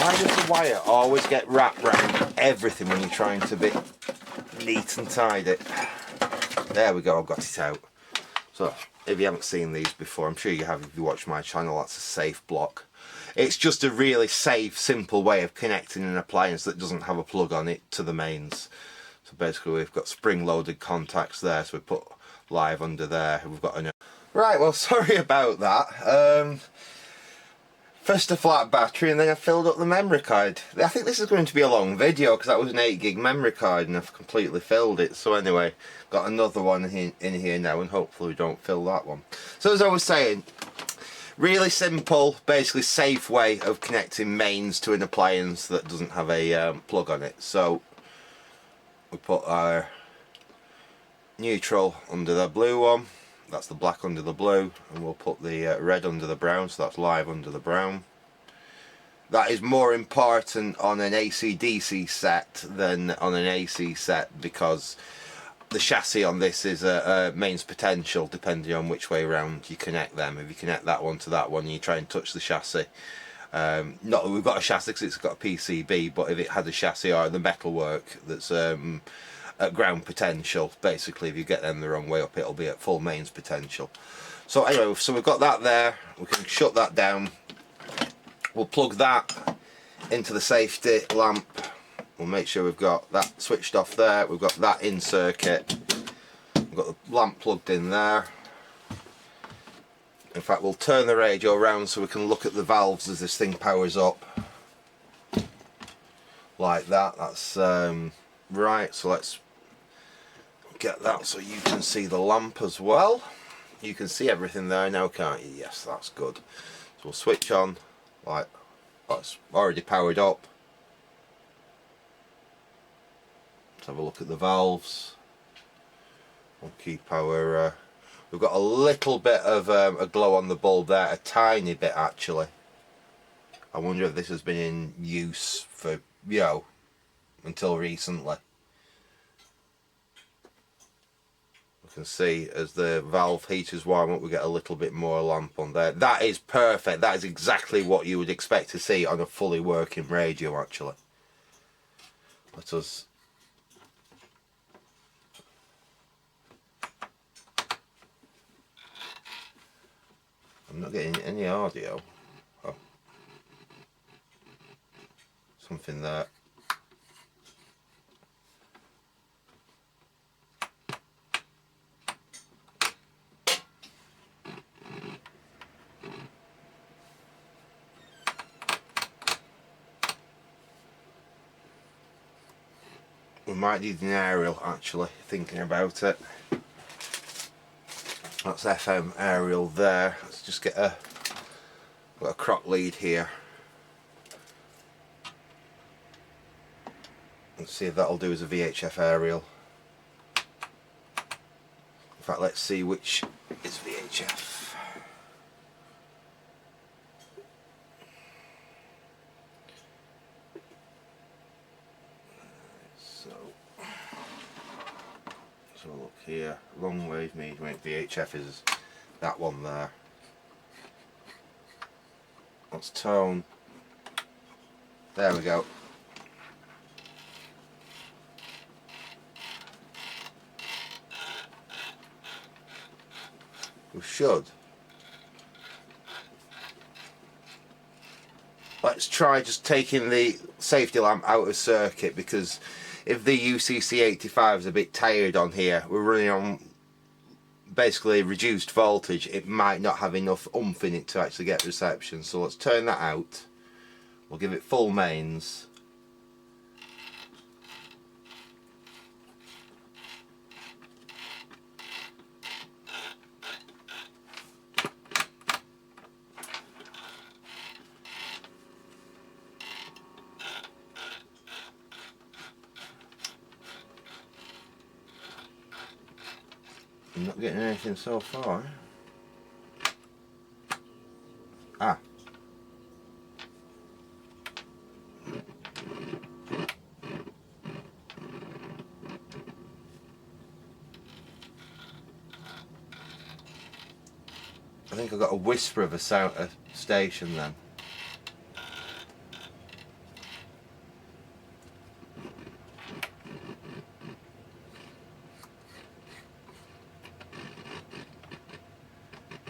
Why does the wire always get wrapped around everything when you're trying to be neat and tidy? There we go, I've got it out. So, if you haven't seen these before, I'm sure you have if you watch my channel, that's a safe block. It's just a really safe, simple way of connecting an appliance that doesn't have a plug on it to the mains. So basically we've got spring-loaded contacts there, so we put live under there. We've got a... Right, well, sorry about that. First a flat battery, and then I filled up the memory card. I think this is going to be a long video because that was an 8 gig memory card and I've completely filled it. So anyway, got another one in here now, and hopefully we don't fill that one. So as I was saying, really simple, basically safe way of connecting mains to an appliance that doesn't have a plug on it. So we put our neutral under the blue one. That's the black under the blue, and we'll put the red under the brown, so that's live under the brown. That is more important on an AC/DC set than on an AC set because the chassis on this is a mains potential depending on which way around you connect them. If you connect that one to that one and you try and touch the chassis, not that we've got a chassis because it's got a PCB, but if it had a chassis or the metalwork that's at ground potential, basically if you get them the wrong way up, it'll be at full mains potential. So anyway, so we've got that there, we can shut that down. We'll plug that into the safety lamp. We'll make sure we've got that switched off there, we've got that in circuit, we've got the lamp plugged in there. In fact, we'll turn the radio around so we can look at the valves as this thing powers up. Like that, that's right, so let's get that so you can see the lamp as well. You can see everything there now, can't you? Yes, that's good. So we'll switch on, like that's already powered up. Let's have a look at the valves. We'll keep our We've got a little bit of a glow on the bulb there, a tiny bit actually. I wonder if this has been in use for, you know, until recently. We can see as the valve heaters warm up, we get a little bit more lamp on there. That is perfect. That is exactly what you would expect to see on a fully working radio actually. Let us... I'm not getting any audio. Oh. Something there. We might need an aerial actually, thinking about it. That's FM aerial there. Let's just get got a crock lead here. Let's see if that'll do as a VHF aerial. In fact, let's see which is VHF. So, let's have a look here. Long wave, medium wave, VHF is that one there. Let's tone. There we go. We should. Let's try just taking the safety lamp out of circuit, because if the UCC 85 is a bit tired on here, we're running on basically reduced voltage, it might not have enough oomph in it to actually get reception. So let's turn that out. We'll give it full mains. I'm not getting anything so far. Ah. I think I got a whisper of a sound, a station then.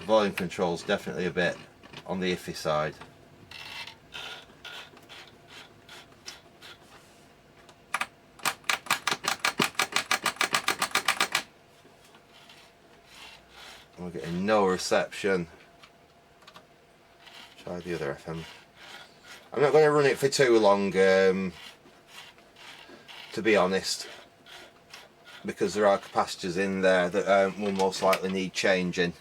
Volume control's definitely a bit on the iffy side. We're getting no reception. Try the other FM. I'm not going to run it for too long, to be honest, because there are capacitors in there that will most likely need changing.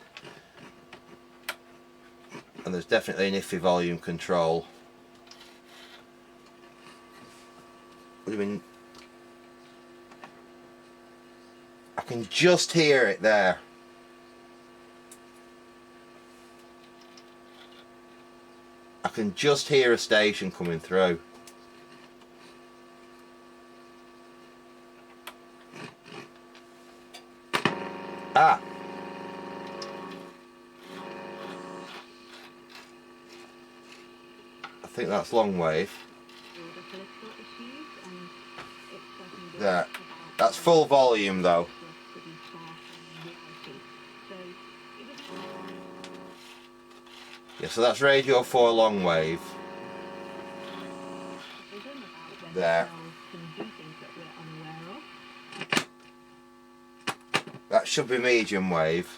And there's definitely an iffy volume control. What do you mean? I can just hear it there. I can just hear a station coming through. Ah! I think that's long wave. There. That's full volume though. Yeah, so that's radio 4 long wave. There. That should be medium wave.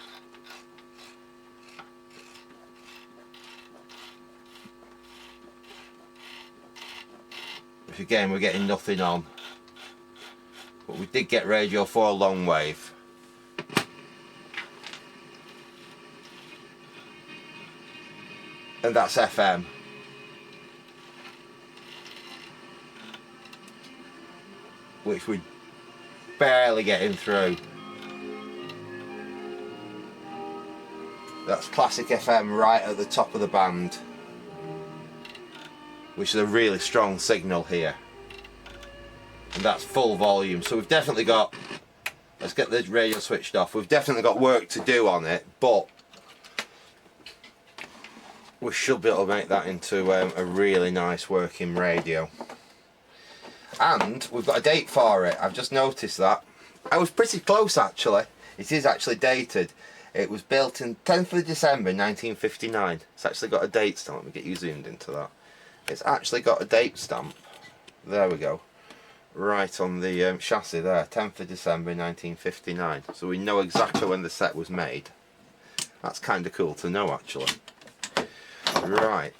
Which again we're getting nothing on. But we did get radio 4 long wave. And that's FM. Which we're barely getting through. That's classic FM right at the top of the band, which is a really strong signal here. And that's full volume, so we've definitely got, let's get the radio switched off, we've definitely got work to do on it, but we should be able to make that into a really nice working radio. And we've got a date for it. I've just noticed that. I was pretty close actually. It is actually dated. It was built in 10th of December 1959. It's actually got a date stamp. Let me get you zoomed into that. It's actually got a date stamp. There we go. Right on the chassis there. 10th of December 1959. So we know exactly when the set was made. That's kind of cool to know actually. Right.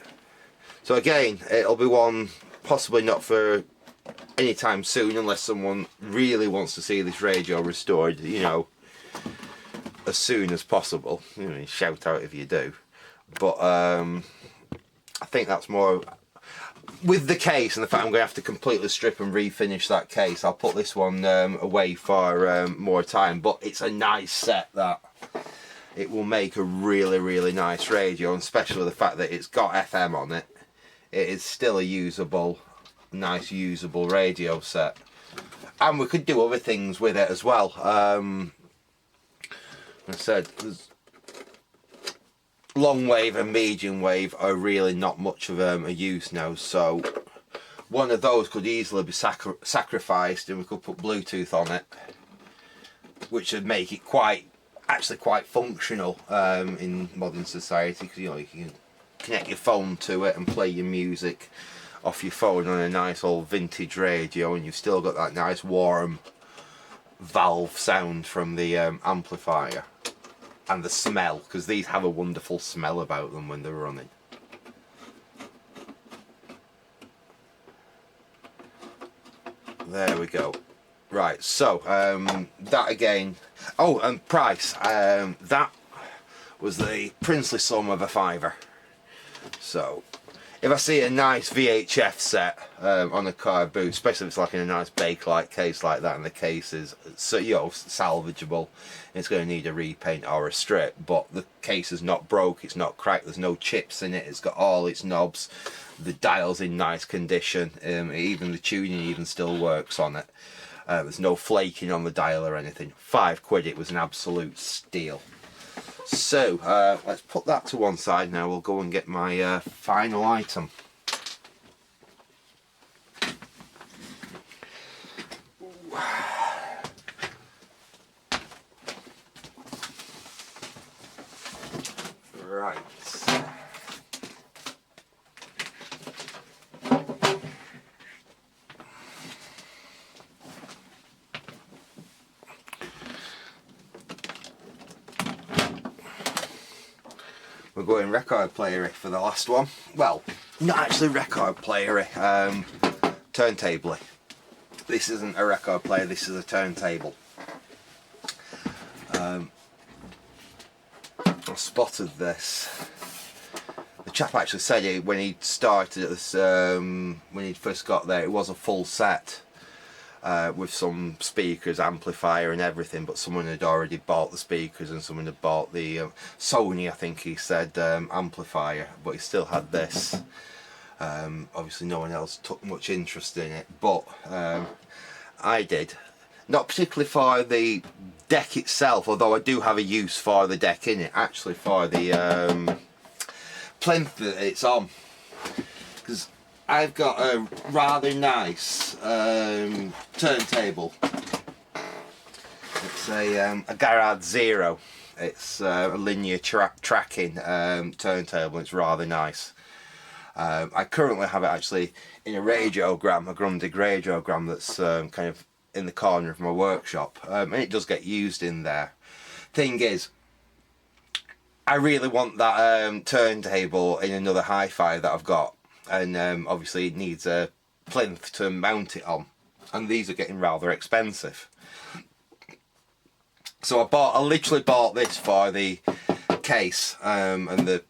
So again, it'll be one possibly not for anytime soon, unless someone really wants to see this radio restored, you know, as soon as possible. You know, shout out if you do. But I think that's more with the case, and the fact I'm going to have to completely strip and refinish that case. I'll put this one away for more time, but it's a nice set. That it will make a really nice radio, and especially the fact that it's got FM on it. It is still a usable, nice usable radio set, and we could do other things with it as well. I said there's long wave and medium wave are really not much of a use now, so one of those could easily be sacrificed, and we could put Bluetooth on it, which would make it actually quite functional in modern society, because you know, you can connect your phone to it and play your music off your phone on a nice old vintage radio, and you've still got that nice warm valve sound from the amplifier, and the smell, because these have a wonderful smell about them when they're running. There we go. Right, so that again. Oh, and price. That was the princely sum of a £5. So if I see a nice VHF set on a car boot, especially if it's like in a nice Bakelite case like that, and the case is, so, you know, salvageable, it's going to need a repaint or a strip, but the case is not broke, it's not cracked, there's no chips in it, it's got all its knobs, the dial's in nice condition, even the tuning even still works on it. There's no flaking on the dial or anything. £5, it was an absolute steal. So let's put that to one side now. We'll go and get my final item. Right. We're going record player for the last one. Well, not actually record player, turntable. This isn't a record player, this is a turntable. I spotted this. The chap actually said it when he started this, when he first got there, it was a full set. With some speakers, amplifier and everything, but someone had already bought the speakers and someone had bought the Sony, I think he said, amplifier, but he still had this. Obviously no one else took much interest in it, but I did. Not particularly for the deck itself, although I do have a use for the deck in it, actually for the plinth that it's on. Because I've got a rather nice turntable. It's a Garage Zero. It's a linear tracking turntable. It's rather nice. I currently have it actually in a radiogram, a Grundig radiogram that's kind of in the corner of my workshop, and it does get used in there. Thing is, I really want that turntable in another hi-fi that I've got. And obviously it needs a plinth to mount it on, and these are getting rather expensive. So I literally bought this for the case and the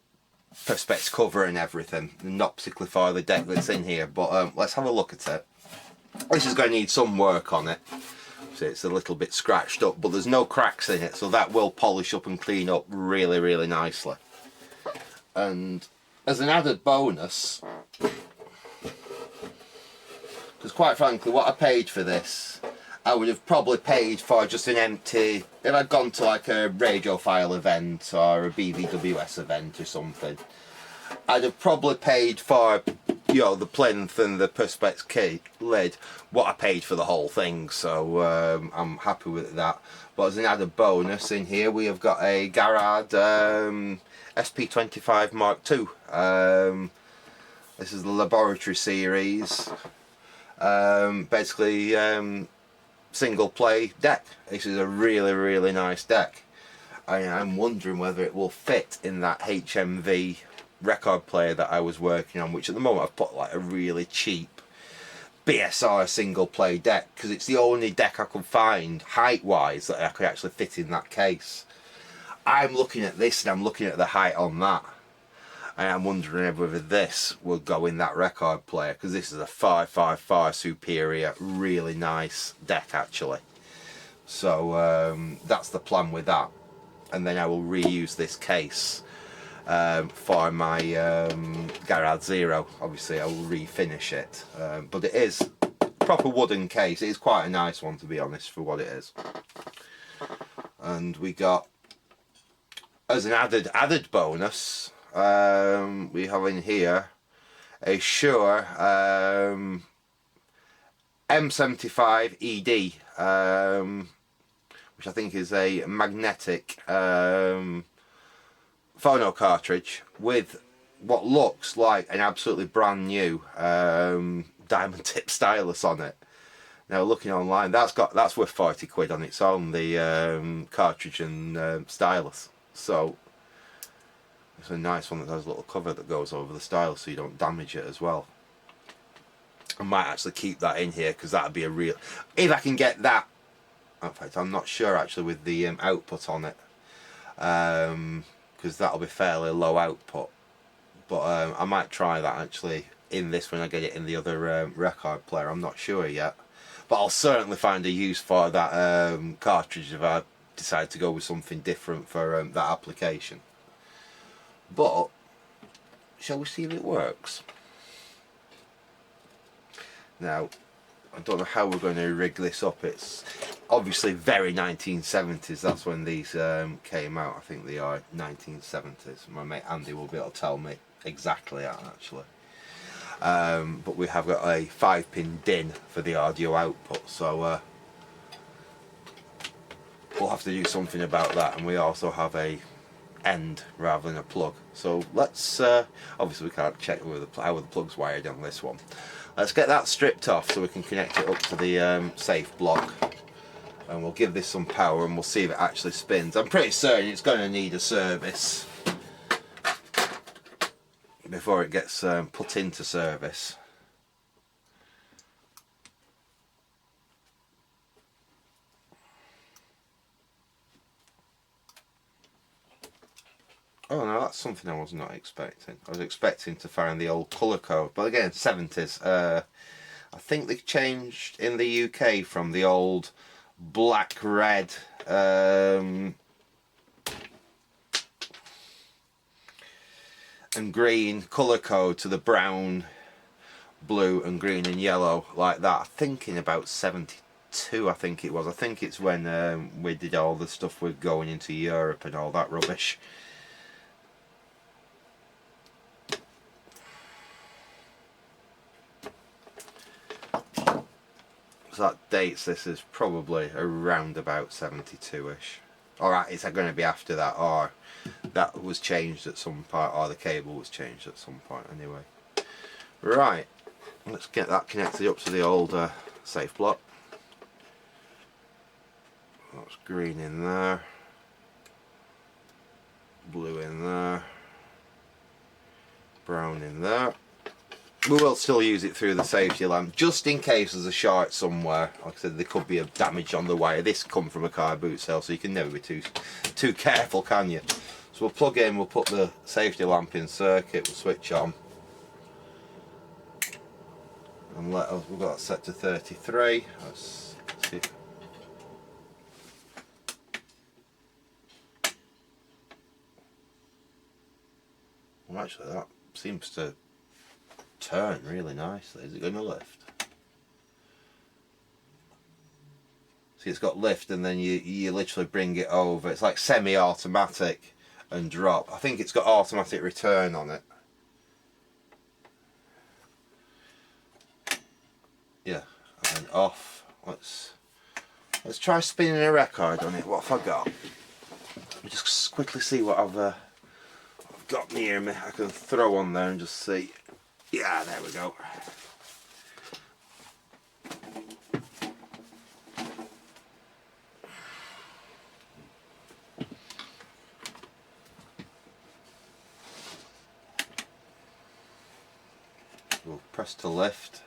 perspex cover and everything, not particularly for the deck that's in here, but let's have a look at it. This is going to need some work on it, So it's a little bit scratched up, but there's no cracks in it, so that will polish up and clean up really, really nicely. And as an added bonus, because quite frankly, what I paid for this, I would have probably paid for just an empty, if I'd gone to like a radiophile event or a BVWS event or something, I'd have probably paid for, you know, the plinth and the perspex key lid what I paid for the whole thing, so I'm happy with that. But as an added bonus, in here we have got a Garrard SP25 Mark II. This is the laboratory series. Basically single play deck. This is a really, really nice deck. I'm wondering whether it will fit in that HMV record player that I was working on, which at the moment I've put like a really cheap BSR single play deck, because it's the only deck I could find height wise that I could actually fit in that case. I'm looking at this and I'm looking at the height on that, and I'm wondering whether this will go in that record player, because this is a far superior, really nice deck actually. So that's the plan with that, and then I will reuse this case for my Garrard Zero. Obviously I will refinish it, but it is a proper wooden case. It is quite a nice one, to be honest, for what it is. And we got, as an added bonus, we have in here a Shure M75 ED, which I think is a magnetic phono cartridge with what looks like an absolutely brand new diamond tip stylus on it. Now looking online, that's worth 40 quid on its own, the cartridge and stylus. So it's a nice one that has a little cover that goes over the stylus so you don't damage it as well. I might actually keep that in here, because that'd be a real, if I can get that. In fact, I'm not sure actually with the output on it, because that'll be fairly low output, but I might try that actually in this when I get it in the other record player. I'm not sure yet, but I'll certainly find a use for that cartridge if I decide to go with something different for that application. But shall we see if it works? Now I don't know how we're going to rig this up. It's obviously very 1970s. That's when these came out. I think they are 1970s. My mate Andy will be able to tell me exactly that actually. But we have got a 5-pin DIN for the audio output, so we'll have to do something about that. And we also have a end rather than a plug. So let's obviously we can't check how the plug's wired on this one. Let's get that stripped off so we can connect it up to the safe block, and we'll give this some power and we'll see if it actually spins. I'm pretty certain it's going to need a service before it gets put into service. Oh no, that's something I was not expecting. I was expecting to find the old colour code, but again, 70s. I think they changed in the UK from the old black, red, and green colour code to the brown, blue and green and yellow like that. I think in about 72, I think it was. I think it's when we did all the stuff with going into Europe and all that rubbish. So that dates this is probably around about 72ish. Alright, it's going to be after that, or that was changed at some point, or the cable was changed at some point anyway. Right, let's get that connected up to the old safe block. That's green in there, blue in there, brown in there. We will still use it through the safety lamp just in case there's a short somewhere. Like I said, there could be a damage on the wire. This come from a car boot sale, so you can never be too careful, can you? So we'll plug in, we'll put the safety lamp in circuit, we'll switch on, and we've got that set to 33. Let's see. Actually, that seems to turn really nicely. Is it going to lift? See, it's got lift, and then you literally bring it over. It's like semi-automatic and drop. I think it's got automatic return on it. Yeah, and then off. Let's try spinning a record on it. What have I got? Let me just quickly see what I've got near me. I can throw on there and just see. Yeah, there we go. We'll press to lift.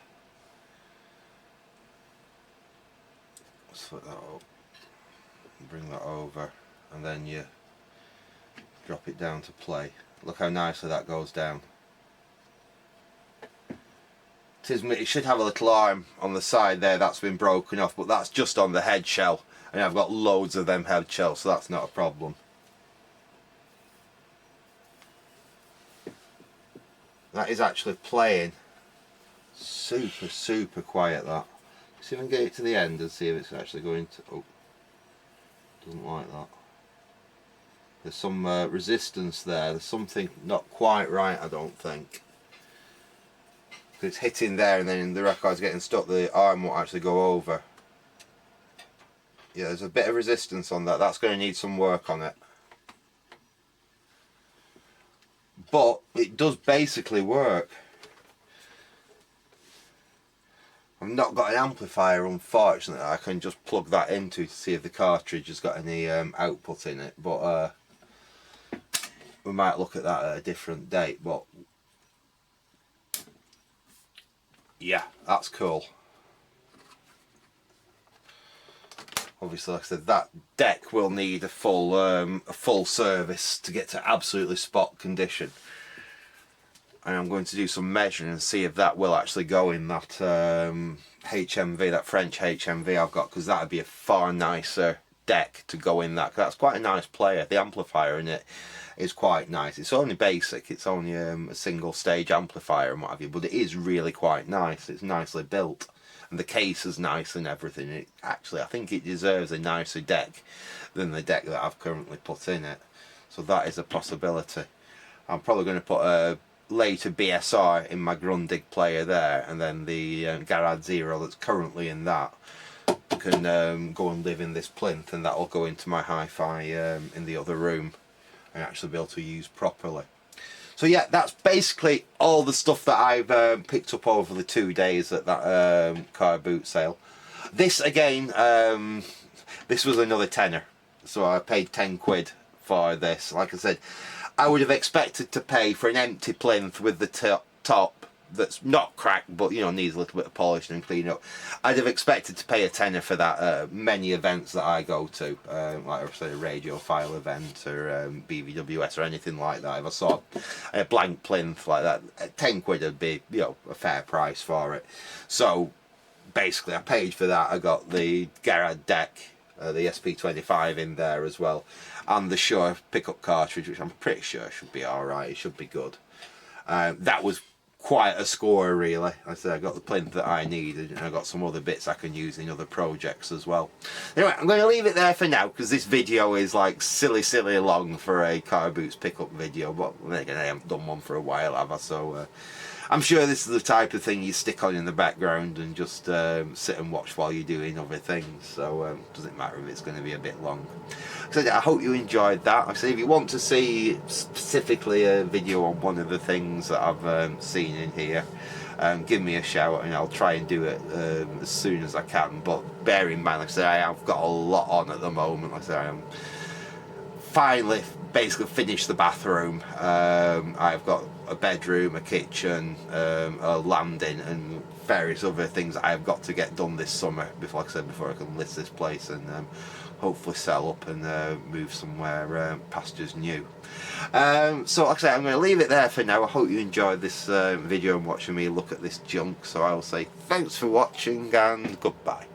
Let's flip that up. Bring that over, and then you drop it down to play. Look how nicely that goes down. It should have a little arm on the side there that's been broken off, but that's just on the head shell, and I've got loads of them head shells, so that's not a problem. That is actually playing super quiet, that. See if I can get it to the end and see if it's actually going to... Oh, doesn't like that. There's some resistance there. There's something not quite right, I don't think. It's hitting there, and then the record's getting stuck. The arm won't actually go over. Yeah, there's a bit of resistance on that. That's going to need some work on it. But it does basically work. I've not got an amplifier, unfortunately. I can just plug that into to see if the cartridge has got any output in it. But we might look at that at a different date. But yeah, that's cool. Obviously, like I said, that deck will need a full service to get to absolutely spot condition. And I'm going to do some measuring and see if that will actually go in that HMV, that French HMV I've got, because that would be a far nicer deck to go in that. Cause that's quite a nice player. The amplifier in it is quite nice. It's only basic. It's only a single stage amplifier and what have you, but it is really quite nice. It's nicely built, and the case is nice and everything. It actually, I think it deserves a nicer deck than the deck that I've currently put in it. So that is a possibility. I'm probably going to put a later BSR in my Grundig player there, and then the Garage Zero that's currently in that can go and live in this plinth, and that will go into my hi-fi in the other room and actually be able to use properly. So yeah, that's basically all the stuff that I've picked up over the 2 days at that car boot sale. This again, this was another tenner, so I paid 10 quid for this. Like I said, I would have expected to pay for an empty plinth with the top that's not cracked, but you know, needs a little bit of polishing and cleaning up. I'd have expected to pay a tenner for that many events that I go to, like I said, a radiophile event or BVWS or anything like that. If I saw a blank plinth like that, 10 quid would be, you know, a fair price for it. So basically I paid for that. I got the Garage deck, the SP25 in there as well, and the Shure pickup cartridge, which I'm pretty sure should be alright. It should be good. That was quite a score, really. Like I said, I got the plinth that I needed, and I got some other bits I can use in other projects as well. Anyway, I'm going to leave it there for now, because this video is like silly long for a car boots pickup video. But then again, I haven't done one for a while, have I? So I'm sure this is the type of thing you stick on in the background and just sit and watch while you're doing other things. So doesn't matter if it's going to be a bit long. So I hope you enjoyed that. Like I say, if you want to see specifically a video on one of the things that I've seen in here, give me a shout and I'll try and do it as soon as I can. But bear in mind, like I say, I have got a lot on at the moment. Like I say, I am finally basically finished the bathroom. I've got a bedroom, a kitchen, a landing, and various other things that I've got to get done this summer before, like I said, before I can list this place and hopefully sell up and move somewhere pastures new. So like I say, I'm going to leave it there for now. I hope you enjoyed this video and watching me look at this junk. So I will say thanks for watching and goodbye.